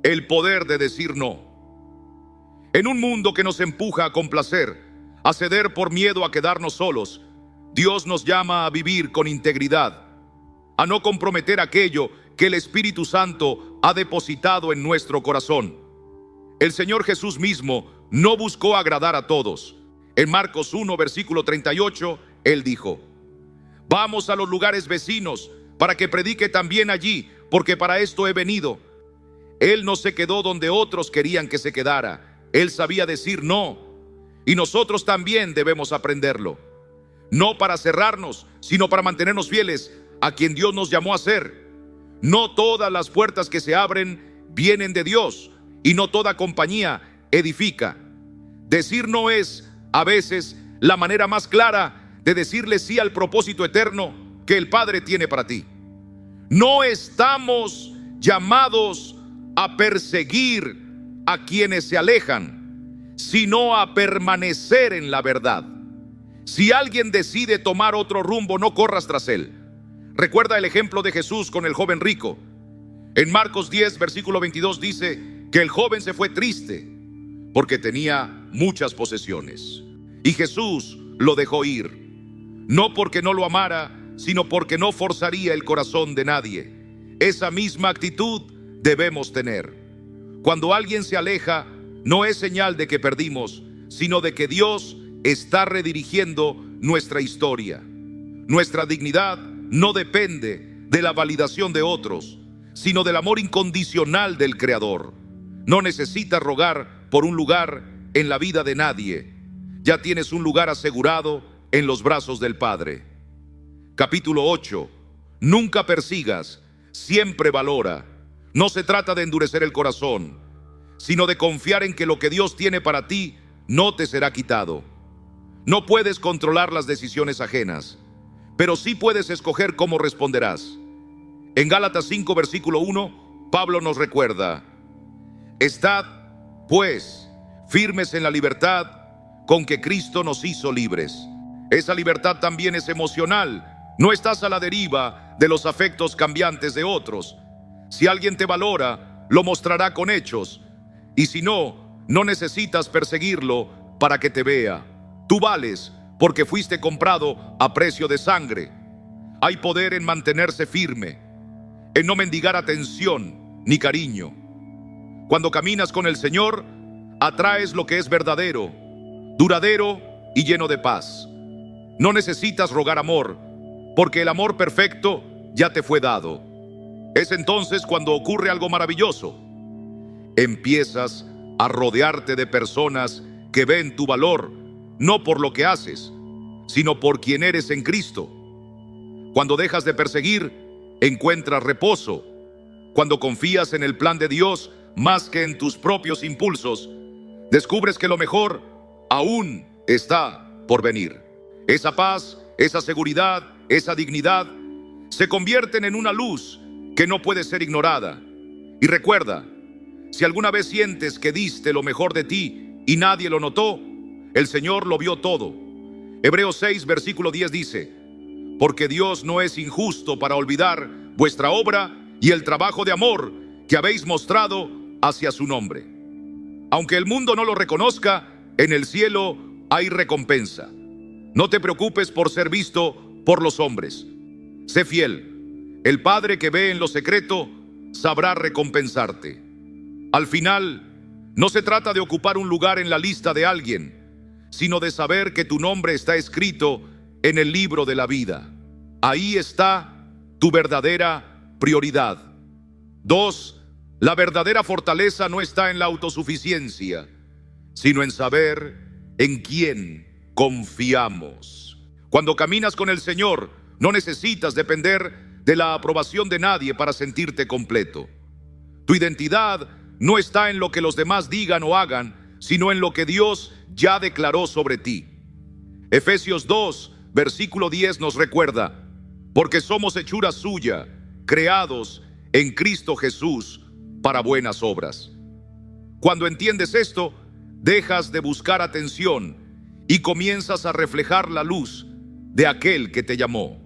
el poder de decir no. En un mundo que nos empuja a complacer, a ceder por miedo a quedarnos solos, Dios nos llama a vivir con integridad, a no comprometer aquello que el Espíritu Santo ha depositado en nuestro corazón. El Señor Jesús mismo no buscó agradar a todos. En Marcos 1, versículo 38, Él dijo: vamos a los lugares vecinos para que predique también allí, porque para esto he venido. Él no se quedó donde otros querían que se quedara. Él sabía decir no, y nosotros también debemos aprenderlo. No para cerrarnos, sino para mantenernos fieles a quien Dios nos llamó a ser. No todas las puertas que se abren vienen de Dios, y no toda compañía edifica. Decir no es, a veces, la manera más clara de decirle sí al propósito eterno que el Padre tiene para ti. No estamos llamados a perseguir a quienes se alejan, sino a permanecer en la verdad. Si alguien decide tomar otro rumbo, no corras tras él. Recuerda el ejemplo de Jesús con el joven rico. En Marcos 10, versículo 22 dice que el joven se fue triste porque tenía muchas posesiones, y Jesús lo dejó ir, no porque no lo amara, sino porque no forzaría el corazón de nadie. Esa misma actitud debemos tener. Cuando alguien se aleja, no es señal de que perdimos, sino de que Dios está redirigiendo nuestra historia. Nuestra dignidad no depende de la validación de otros, sino del amor incondicional del Creador. No necesitas rogar por un lugar en la vida de nadie. Ya tienes un lugar asegurado en los brazos del Padre. Capítulo 8. Nunca persigas, siempre valora. No se trata de endurecer el corazón, sino de confiar en que lo que Dios tiene para ti no te será quitado. No puedes controlar las decisiones ajenas, pero sí puedes escoger cómo responderás. En Gálatas 5, versículo 1, Pablo nos recuerda: estad, pues, firmes en la libertad con que Cristo nos hizo libres. Esa libertad también es emocional. No estás a la deriva de los afectos cambiantes de otros. Si alguien te valora, lo mostrará con hechos. Y si no, no necesitas perseguirlo para que te vea. Tú vales porque fuiste comprado a precio de sangre. Hay poder en mantenerse firme, en no mendigar atención ni cariño. Cuando caminas con el Señor, atraes lo que es verdadero, duradero y lleno de paz. No necesitas rogar amor, porque el amor perfecto ya te fue dado. Es entonces cuando ocurre algo maravilloso. Empiezas a rodearte de personas que ven tu valor, no por lo que haces, sino por quien eres en Cristo. Cuando dejas de perseguir, encuentras reposo. Cuando confías en el plan de Dios más que en tus propios impulsos, descubres que lo mejor aún está por venir. Esa paz, esa seguridad, esa dignidad se convierten en una luz que no puede ser ignorada. Y recuerda, si alguna vez sientes que diste lo mejor de ti y nadie lo notó, el Señor lo vio todo. Hebreos 6, versículo 10 dice: porque Dios no es injusto para olvidar vuestra obra y el trabajo de amor que habéis mostrado hacia su nombre. Aunque el mundo no lo reconozca, en el cielo hay recompensa. No te preocupes por ser visto por los hombres. Sé fiel. El Padre que ve en lo secreto sabrá recompensarte. Al final, no se trata de ocupar un lugar en la lista de alguien, sino de saber que tu nombre está escrito en el libro de la vida. Ahí está tu verdadera prioridad. 2. La verdadera fortaleza no está en la autosuficiencia, sino en saber en quién confiamos. Cuando caminas con el Señor, No necesitas depender de la aprobación de nadie para sentirte completo. Tu identidad no está en lo que los demás digan o hagan, sino en lo que Dios ya declaró sobre ti. Efesios 2, versículo 10 nos recuerda: porque somos hechura suya, creados en Cristo Jesús para buenas obras. Cuando entiendes esto, dejas de buscar atención y comienzas a reflejar la luz de aquel que te llamó.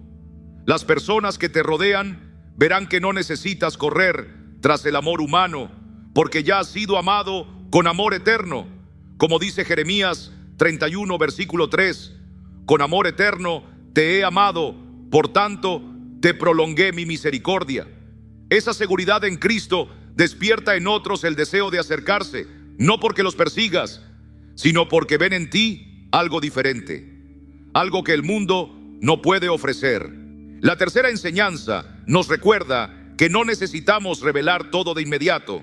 Las personas que te rodean verán que no necesitas correr tras el amor humano, porque ya has sido amado con amor eterno. Como dice Jeremías 31, versículo 3, con amor eterno te he amado, por tanto te prolongué mi misericordia. Esa seguridad en Cristo despierta en otros el deseo de acercarse, no porque los persigas, sino porque ven en ti algo diferente, algo que el mundo no puede ofrecer. La tercera enseñanza nos recuerda que no necesitamos revelar todo de inmediato.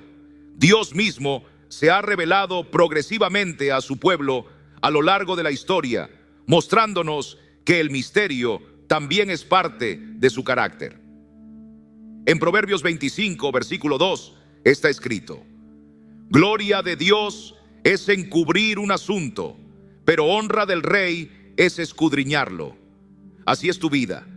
Dios mismo se ha revelado progresivamente a su pueblo a lo largo de la historia, mostrándonos que el misterio también es parte de su carácter. En Proverbios 25, versículo 2, está escrito: gloria de Dios es encubrir un asunto, pero honra del rey es escudriñarlo. Así es tu vida,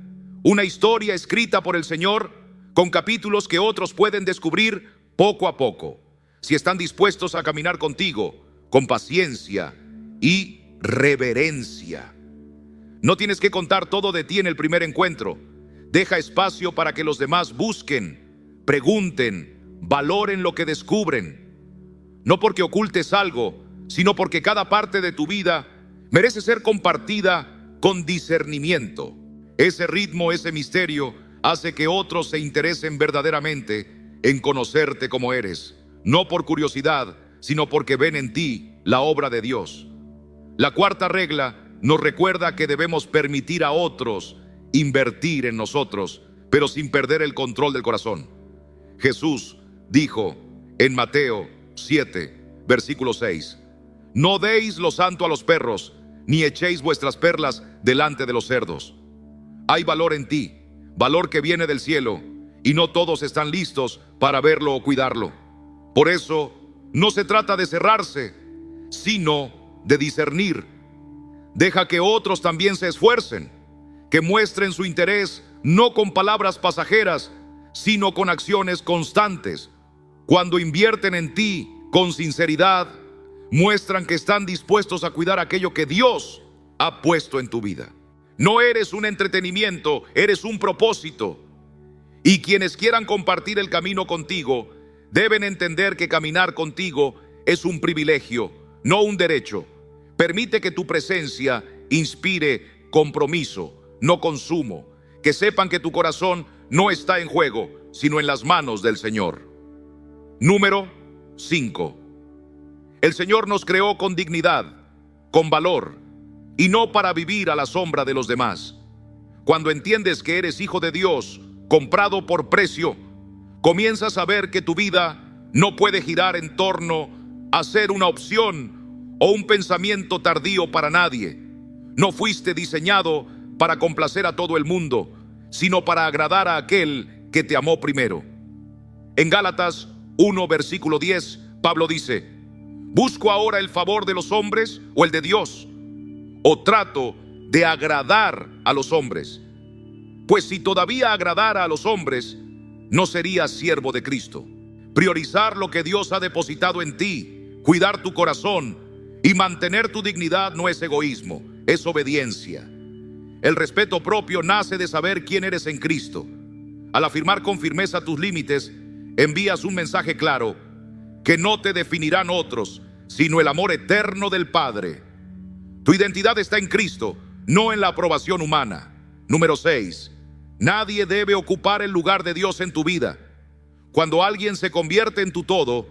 una historia escrita por el Señor, con capítulos que otros pueden descubrir poco a poco, si están dispuestos a caminar contigo con paciencia y reverencia. No tienes que contar todo de ti en el primer encuentro. Deja espacio para que los demás busquen, pregunten, valoren lo que descubren. No porque ocultes algo, sino porque cada parte de tu vida merece ser compartida con discernimiento. Ese ritmo, ese misterio, hace que otros se interesen verdaderamente en conocerte como eres, no por curiosidad, sino porque ven en ti la obra de Dios. La cuarta regla nos recuerda que debemos permitir a otros invertir en nosotros, pero sin perder el control del corazón. Jesús dijo en Mateo 7, versículo 6: no deis lo santo a los perros, ni echéis vuestras perlas delante de los cerdos. Hay valor en ti, valor que viene del cielo, y no todos están listos para verlo o cuidarlo. Por eso, no se trata de cerrarse, sino de discernir. Deja que otros también se esfuercen, que muestren su interés no con palabras pasajeras, sino con acciones constantes. Cuando invierten en ti con sinceridad, muestran que están dispuestos a cuidar aquello que Dios ha puesto en tu vida. No eres un entretenimiento, eres un propósito. Y quienes quieran compartir el camino contigo deben entender que caminar contigo es un privilegio, no un derecho. Permite que tu presencia inspire compromiso, no consumo. Que sepan que tu corazón no está en juego, sino en las manos del Señor. Número 5. El Señor nos creó con dignidad, con valor, y no para vivir a la sombra de los demás. Cuando entiendes que eres hijo de Dios, comprado por precio, comienzas a ver que tu vida no puede girar en torno a ser una opción o un pensamiento tardío para nadie. No fuiste diseñado para complacer a todo el mundo, sino para agradar a aquel que te amó primero. En Gálatas 1, versículo 10, Pablo dice: ¿busco ahora el favor de los hombres o el de Dios? ¿O trato de agradar a los hombres? Pues si todavía agradara a los hombres, no serías siervo de Cristo. Priorizar lo que Dios ha depositado en ti, cuidar tu corazón y mantener tu dignidad no es egoísmo, es obediencia. El respeto propio nace de saber quién eres en Cristo. Al afirmar con firmeza tus límites, envías un mensaje claro: que no te definirán otros, sino el amor eterno del Padre. Tu identidad está en Cristo, no en la aprobación humana. Número 6. Nadie debe ocupar el lugar de Dios en tu vida. Cuando alguien se convierte en tu todo,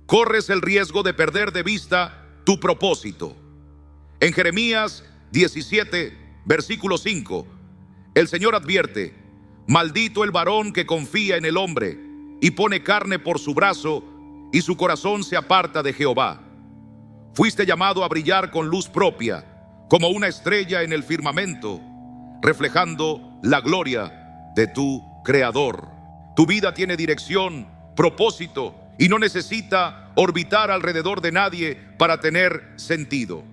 corres el riesgo de perder de vista tu propósito. En Jeremías 17, versículo 5, el Señor advierte: maldito el varón que confía en el hombre y pone carne por su brazo, y su corazón se aparta de Jehová. Fuiste llamado a brillar con luz propia, como una estrella en el firmamento, reflejando la gloria de tu Creador. Tu vida tiene dirección, propósito y no necesita orbitar alrededor de nadie para tener sentido.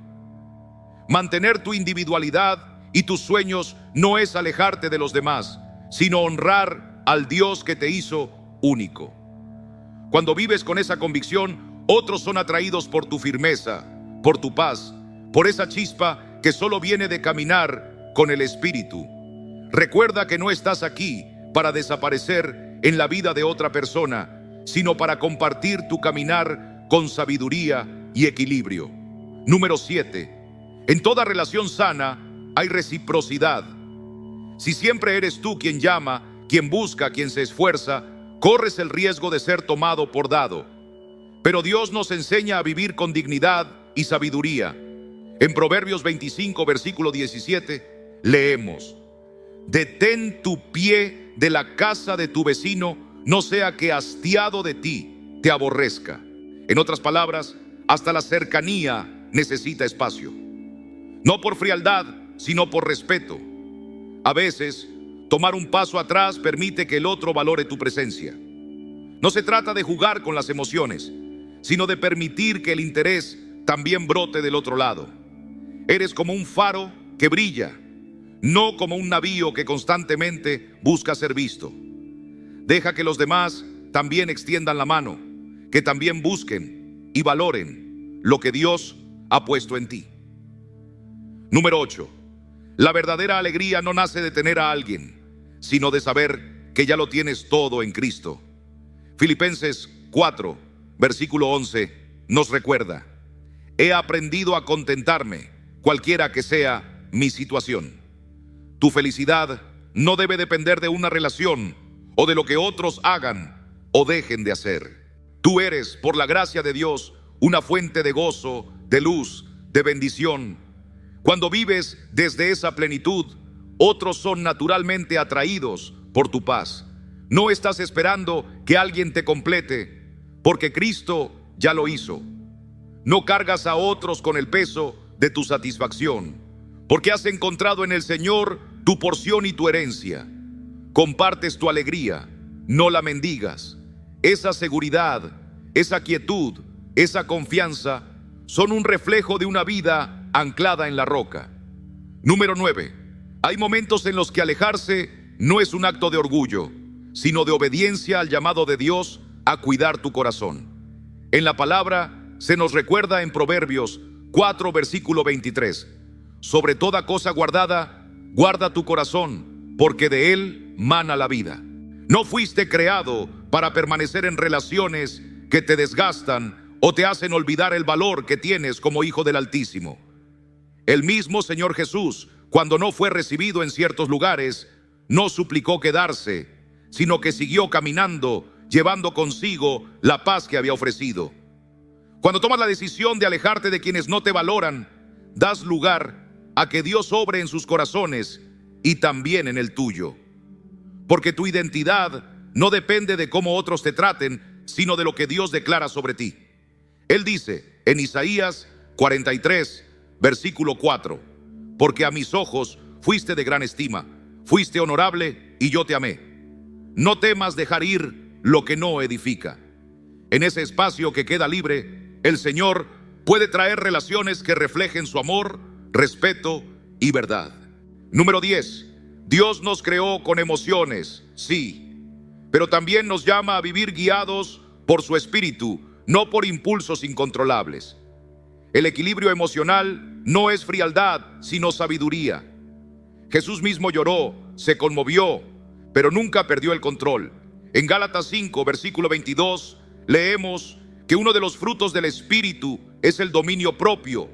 Mantener tu individualidad y tus sueños no es alejarte de los demás, sino honrar al Dios que te hizo único. Cuando vives con esa convicción, otros son atraídos por tu firmeza, por tu paz, por esa chispa que solo viene de caminar con el Espíritu. Recuerda que no estás aquí para desaparecer en la vida de otra persona, sino para compartir tu caminar con sabiduría y equilibrio. Número 7. En toda relación sana hay reciprocidad. Si siempre eres tú quien llama, quien busca, quien se esfuerza, corres el riesgo de ser tomado por dado. Pero Dios nos enseña a vivir con dignidad y sabiduría. En Proverbios 25, versículo 17, leemos: detén tu pie de la casa de tu vecino, no sea que hastiado de ti te aborrezca. En otras palabras, hasta la cercanía necesita espacio. No por frialdad, sino por respeto. A veces, tomar un paso atrás permite que el otro valore tu presencia. No se trata de jugar con las emociones, sino de permitir que el interés también brote del otro lado. Eres como un faro que brilla, no como un navío que constantemente busca ser visto. Deja que los demás también extiendan la mano, que también busquen y valoren lo que Dios ha puesto en ti. Número 8. La verdadera alegría no nace de tener a alguien, sino de saber que ya lo tienes todo en Cristo. Filipenses 4, versículo 11, nos recuerda: he aprendido a contentarme, cualquiera que sea mi situación. Tu felicidad no debe depender de una relación o de lo que otros hagan o dejen de hacer. Tú eres, por la gracia de Dios, una fuente de gozo, de luz, de bendición. Cuando vives desde esa plenitud, otros son naturalmente atraídos por tu paz. No estás esperando que alguien te complete, porque Cristo ya lo hizo. No cargas a otros con el peso de tu satisfacción, porque has encontrado en el Señor tu porción y tu herencia. Compartes tu alegría, no la mendigas. Esa seguridad, esa quietud, esa confianza son un reflejo de una vida anclada en la roca. Número 9. Hay momentos en los que alejarse no es un acto de orgullo, sino de obediencia al llamado de Dios a cuidar tu corazón. En la palabra se nos recuerda en Proverbios 4, versículo 23: sobre toda cosa guardada, guarda tu corazón, porque de él mana la vida. No fuiste creado para permanecer en relaciones que te desgastan o te hacen olvidar el valor que tienes como hijo del Altísimo. El mismo Señor Jesús, cuando no fue recibido en ciertos lugares, no suplicó quedarse, sino que siguió caminando, llevando consigo la paz que había ofrecido. Cuando tomas la decisión de alejarte de quienes no te valoran, das lugar a que Dios obre en sus corazones y también en el tuyo. Porque tu identidad no depende de cómo otros te traten, sino de lo que Dios declara sobre ti. Él dice en Isaías 43, versículo 4: porque a mis ojos fuiste de gran estima, fuiste honorable y yo te amé. No temas dejar ir lo que no edifica. En ese espacio que queda libre, el Señor puede traer relaciones que reflejen su amor, respeto y verdad. Número 10. Dios nos creó con emociones, sí, pero también nos llama a vivir guiados por su Espíritu, no por impulsos incontrolables. El equilibrio emocional no es frialdad, sino sabiduría. Jesús mismo lloró, se conmovió, pero nunca perdió el control. En Gálatas 5, versículo 22, leemos que uno de los frutos del Espíritu es el dominio propio,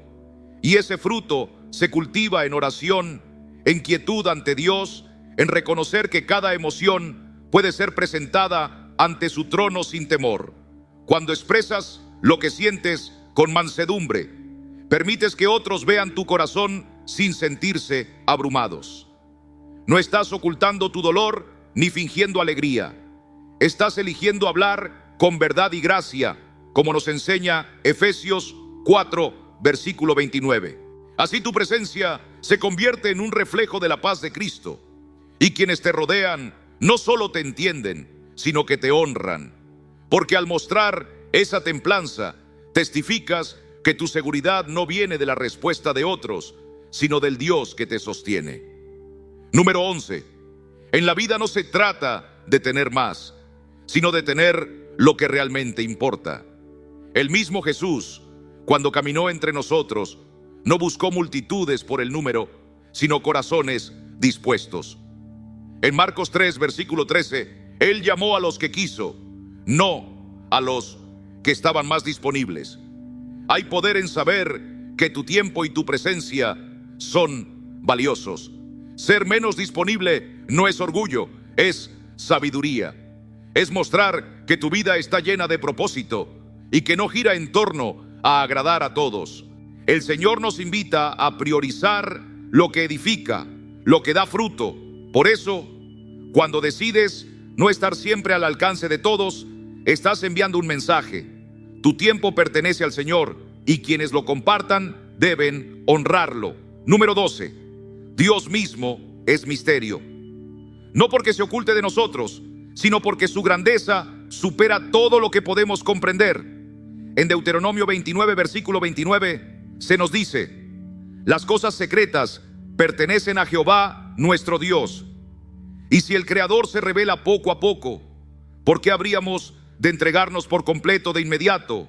y ese fruto se cultiva en oración, en quietud ante Dios, en reconocer que cada emoción puede ser presentada ante su trono sin temor. Cuando expresas lo que sientes con mansedumbre, permites que otros vean tu corazón sin sentirse abrumados. No estás ocultando tu dolor ni fingiendo alegría. Estás eligiendo hablar con verdad y gracia, como nos enseña Efesios 4, versículo 29. Así tu presencia se convierte en un reflejo de la paz de Cristo. Y quienes te rodean no solo te entienden, sino que te honran. Porque al mostrar esa templanza, testificas que tu seguridad no viene de la respuesta de otros, sino del Dios que te sostiene. Número 11. En la vida no se trata de tener más, sino de tener lo que realmente importa. El mismo Jesús, cuando caminó entre nosotros, no buscó multitudes por el número, sino corazones dispuestos. En Marcos 3, versículo 13, Él llamó a los que quiso, no a los que estaban más disponibles. Hay poder en saber que tu tiempo y tu presencia son valiosos. Ser menos disponible no es orgullo, es sabiduría. Es mostrar que tu vida está llena de propósito y que no gira en torno a agradar a todos. El Señor nos invita a priorizar lo que edifica, lo que da fruto. Por eso, cuando decides no estar siempre al alcance de todos, estás enviando un mensaje. Tu tiempo pertenece al Señor y quienes lo compartan deben honrarlo. Número 12. Dios mismo es misterio. No porque se oculte de nosotros, sino porque su grandeza supera todo lo que podemos comprender. En Deuteronomio 29, versículo 29, se nos dice: las cosas secretas pertenecen a Jehová nuestro Dios. Y si el Creador se revela poco a poco, ¿por qué habríamos de entregarnos por completo de inmediato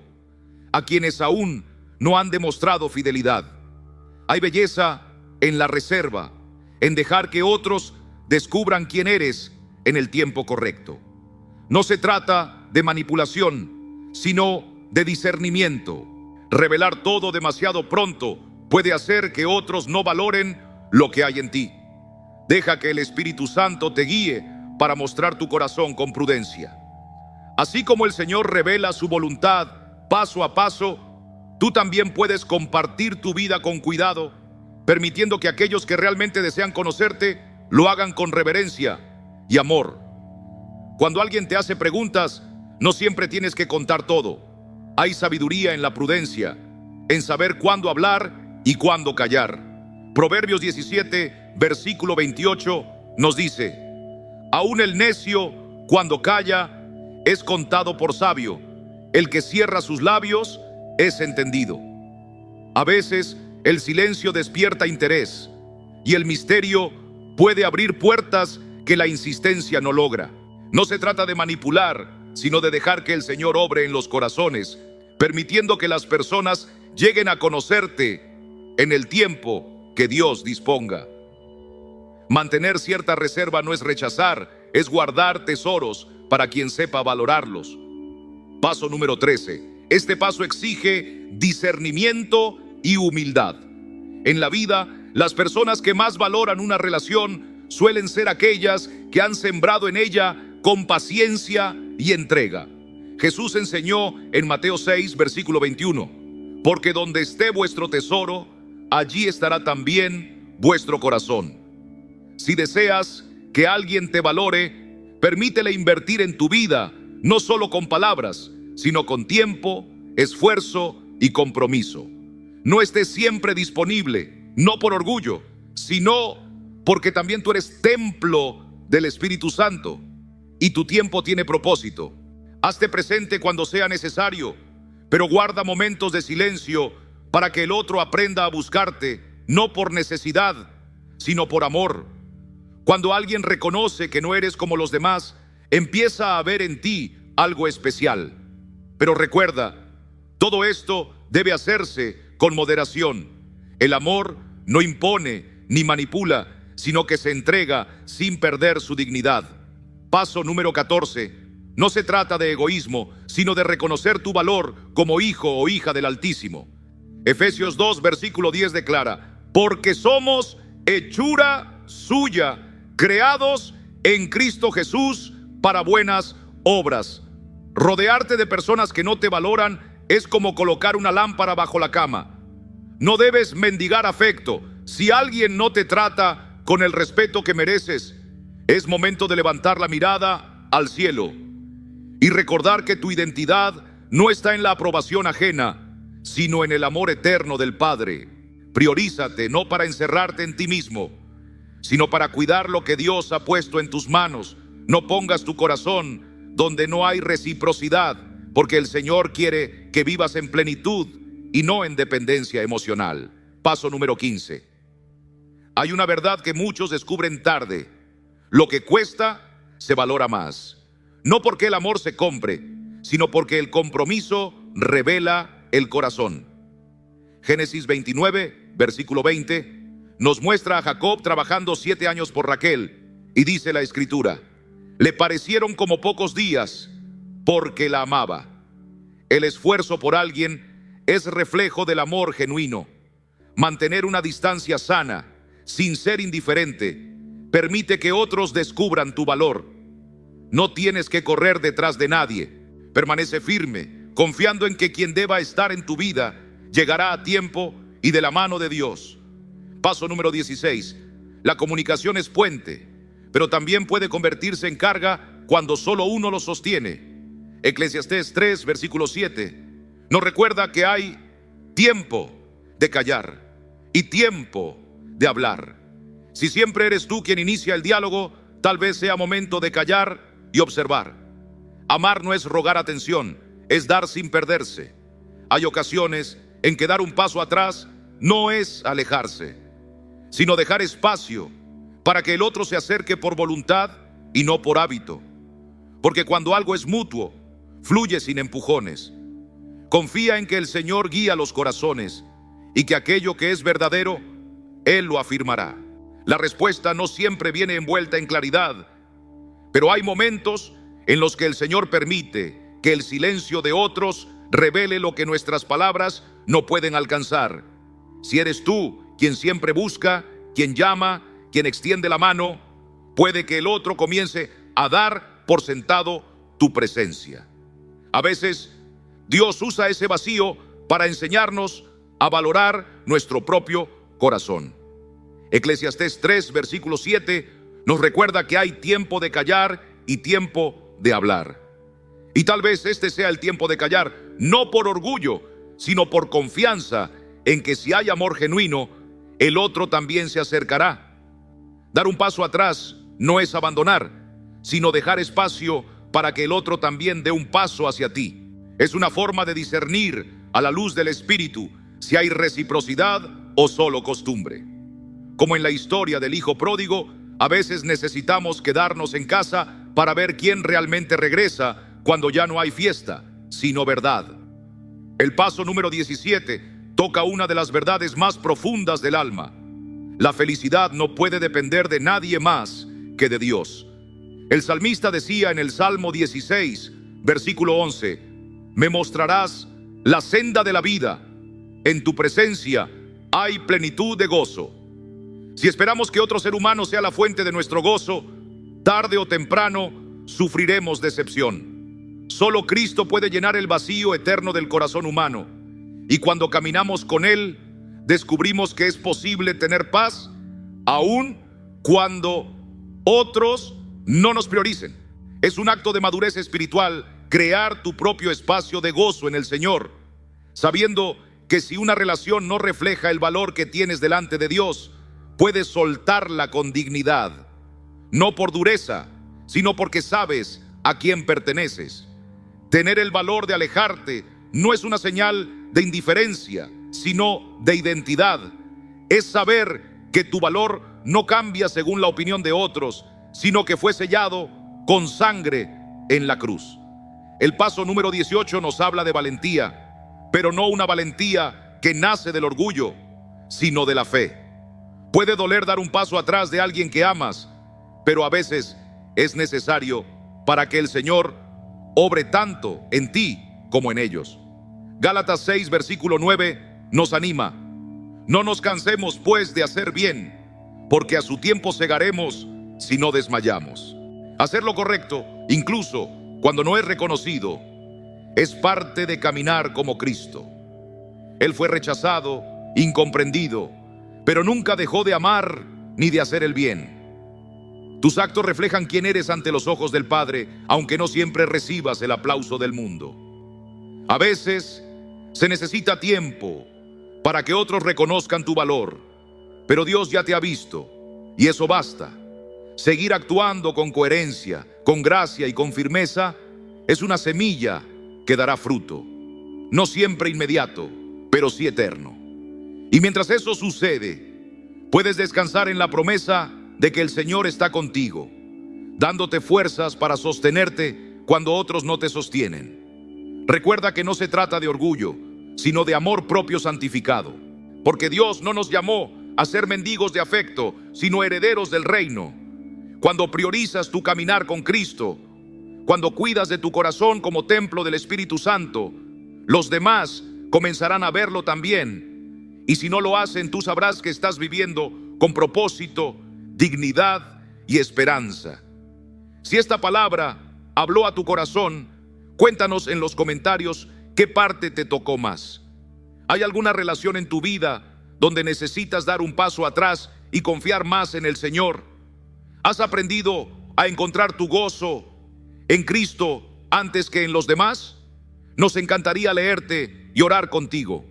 a quienes aún no han demostrado fidelidad? Hay belleza en la reserva, en dejar que otros descubran quién eres en el tiempo correcto. No se trata de manipulación, sino de discernimiento. Revelar todo demasiado pronto puede hacer que otros no valoren lo que hay en ti. Deja que el Espíritu Santo te guíe para mostrar tu corazón con prudencia. Así como el Señor revela su voluntad paso a paso, tú también puedes compartir tu vida con cuidado, permitiendo que aquellos que realmente desean conocerte lo hagan con reverencia y amor. Cuando alguien te hace preguntas, no siempre tienes que contar todo. Hay sabiduría en la prudencia, en saber cuándo hablar y cuándo callar. Proverbios 17, versículo 28 nos dice: aún el necio, cuando calla, es contado por sabio. El que cierra sus labios es entendido. A veces el silencio despierta interés y el misterio puede abrir puertas que la insistencia no logra. No se trata de manipular, sino de dejar que el Señor obre en los corazones, permitiendo que las personas lleguen a conocerte en el tiempo que Dios disponga. Mantener cierta reserva no es rechazar, es guardar tesoros para quien sepa valorarlos. Paso número 13. Este paso exige discernimiento y humildad. En la vida, las personas que más valoran una relación suelen ser aquellas que han sembrado en ella con paciencia y entrega. Jesús enseñó en Mateo 6, versículo 21, porque donde esté vuestro tesoro, allí estará también vuestro corazón. Si deseas que alguien te valore, permítele invertir en tu vida, no solo con palabras, sino con tiempo, esfuerzo y compromiso. No estés siempre disponible, no por orgullo, sino porque también tú eres templo del Espíritu Santo y tu tiempo tiene propósito. Hazte presente cuando sea necesario, pero guarda momentos de silencio para que el otro aprenda a buscarte, no por necesidad, sino por amor. Cuando alguien reconoce que no eres como los demás, empieza a ver en ti algo especial. Pero recuerda, todo esto debe hacerse con moderación. El amor no impone ni manipula, sino que se entrega sin perder su dignidad. Paso número 14. No se trata de egoísmo, sino de reconocer tu valor como hijo o hija del Altísimo. Efesios 2, versículo 10 declara: porque somos hechura suya, creados en Cristo Jesús para buenas obras. Rodearte de personas que no te valoran es como colocar una lámpara bajo la cama. No debes mendigar afecto. Si alguien no te trata con el respeto que mereces, es momento de levantar la mirada al cielo y recordar que tu identidad no está en la aprobación ajena, sino en el amor eterno del Padre. Priorízate, no para encerrarte en ti mismo, sino para cuidar lo que Dios ha puesto en tus manos. No pongas tu corazón donde no hay reciprocidad, porque el Señor quiere que vivas en plenitud y no en dependencia emocional. Paso número 15. Hay una verdad que muchos descubren tarde. Lo que cuesta se valora más. No porque el amor se compre, sino porque el compromiso revela el corazón. Génesis 29, versículo 20, nos muestra a Jacob trabajando 7 años por Raquel, y dice la Escritura: le parecieron como pocos días, porque la amaba. El esfuerzo por alguien es reflejo del amor genuino. Mantener una distancia sana, sin ser indiferente, permite que otros descubran tu valor. No tienes que correr detrás de nadie. Permanece firme, confiando en que quien deba estar en tu vida llegará a tiempo y de la mano de Dios. Paso número 16. La comunicación es puente, pero también puede convertirse en carga cuando solo uno lo sostiene. Eclesiastés 3, versículo 7, nos recuerda que hay tiempo de callar y tiempo de hablar. Si siempre eres tú quien inicia el diálogo, tal vez sea momento de callar y observar. Amar no es rogar atención, es dar sin perderse. Hay ocasiones en que dar un paso atrás no es alejarse, sino dejar espacio para que el otro se acerque por voluntad y no por hábito. Porque cuando algo es mutuo, fluye sin empujones. Confía en que el Señor guía los corazones y que aquello que es verdadero, Él lo afirmará. La respuesta no siempre viene envuelta en claridad, pero hay momentos en los que el Señor permite que el silencio de otros revele lo que nuestras palabras no pueden alcanzar. Si eres tú quien siempre busca, quien llama, quien extiende la mano, puede que el otro comience a dar por sentado tu presencia. A veces, Dios usa ese vacío para enseñarnos a valorar nuestro propio corazón. Eclesiastés 3, versículo 7, nos recuerda que hay tiempo de callar y tiempo de hablar. Y tal vez este sea el tiempo de callar, no por orgullo, sino por confianza en que si hay amor genuino, el otro también se acercará. Dar un paso atrás no es abandonar, sino dejar espacio para que el otro también dé un paso hacia ti. Es una forma de discernir a la luz del Espíritu si hay reciprocidad o solo costumbre. Como en la historia del hijo pródigo, a veces necesitamos quedarnos en casa para ver quién realmente regresa cuando ya no hay fiesta, sino verdad. El paso número 17 toca una de las verdades más profundas del alma. La felicidad no puede depender de nadie más que de Dios. El salmista decía en el Salmo 16, versículo 11, me mostrarás la senda de la vida, en tu presencia hay plenitud de gozo. Si esperamos que otro ser humano sea la fuente de nuestro gozo, tarde o temprano sufriremos decepción. Solo Cristo puede llenar el vacío eterno del corazón humano. Y cuando caminamos con Él, descubrimos que es posible tener paz, aun cuando otros no nos prioricen. Es un acto de madurez espiritual crear tu propio espacio de gozo en el Señor, sabiendo que si una relación no refleja el valor que tienes delante de Dios, puedes soltarla con dignidad, no por dureza, sino porque sabes a quién perteneces. Tener el valor de alejarte no es una señal de indiferencia, sino de identidad. Es saber que tu valor no cambia según la opinión de otros, sino que fue sellado con sangre en la cruz. El paso número 18 nos habla de valentía, pero no una valentía que nace del orgullo, sino de la fe. Puede doler dar un paso atrás de alguien que amas, pero a veces es necesario para que el Señor obre tanto en ti como en ellos. Gálatas 6, versículo 9 nos anima. No nos cansemos pues de hacer bien, porque a su tiempo segaremos si no desmayamos. Hacer lo correcto, incluso cuando no es reconocido, es parte de caminar como Cristo. Él fue rechazado, incomprendido, pero nunca dejó de amar ni de hacer el bien. Tus actos reflejan quién eres ante los ojos del Padre, aunque no siempre recibas el aplauso del mundo. A veces se necesita tiempo para que otros reconozcan tu valor, pero Dios ya te ha visto Y eso basta. Seguir actuando con coherencia, con gracia y con firmeza es una semilla que dará fruto. No siempre inmediato, pero sí eterno. Y mientras eso sucede, puedes descansar en la promesa de que el Señor está contigo, dándote fuerzas para sostenerte cuando otros no te sostienen. Recuerda que no se trata de orgullo, sino de amor propio santificado. Porque Dios no nos llamó a ser mendigos de afecto, sino herederos del reino. Cuando priorizas tu caminar con Cristo, cuando cuidas de tu corazón como templo del Espíritu Santo, los demás comenzarán a verlo también. Y si no lo hacen, tú sabrás que estás viviendo con propósito, dignidad y esperanza. Si esta palabra habló a tu corazón, cuéntanos en los comentarios qué parte te tocó más. ¿Hay alguna relación en tu vida donde necesitas dar un paso atrás y confiar más en el Señor? ¿Has aprendido a encontrar tu gozo en Cristo antes que en los demás? Nos encantaría leerte y orar contigo.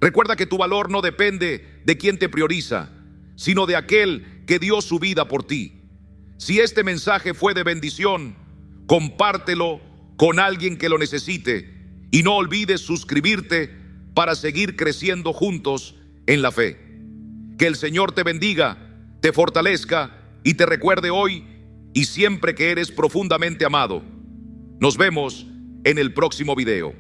Recuerda que tu valor no depende de quién te prioriza, sino de aquel que dio su vida por ti. Si este mensaje fue de bendición, compártelo con alguien que lo necesite y no olvides suscribirte para seguir creciendo juntos en la fe. Que el Señor te bendiga, te fortalezca y te recuerde hoy y siempre que eres profundamente amado. Nos vemos en el próximo video.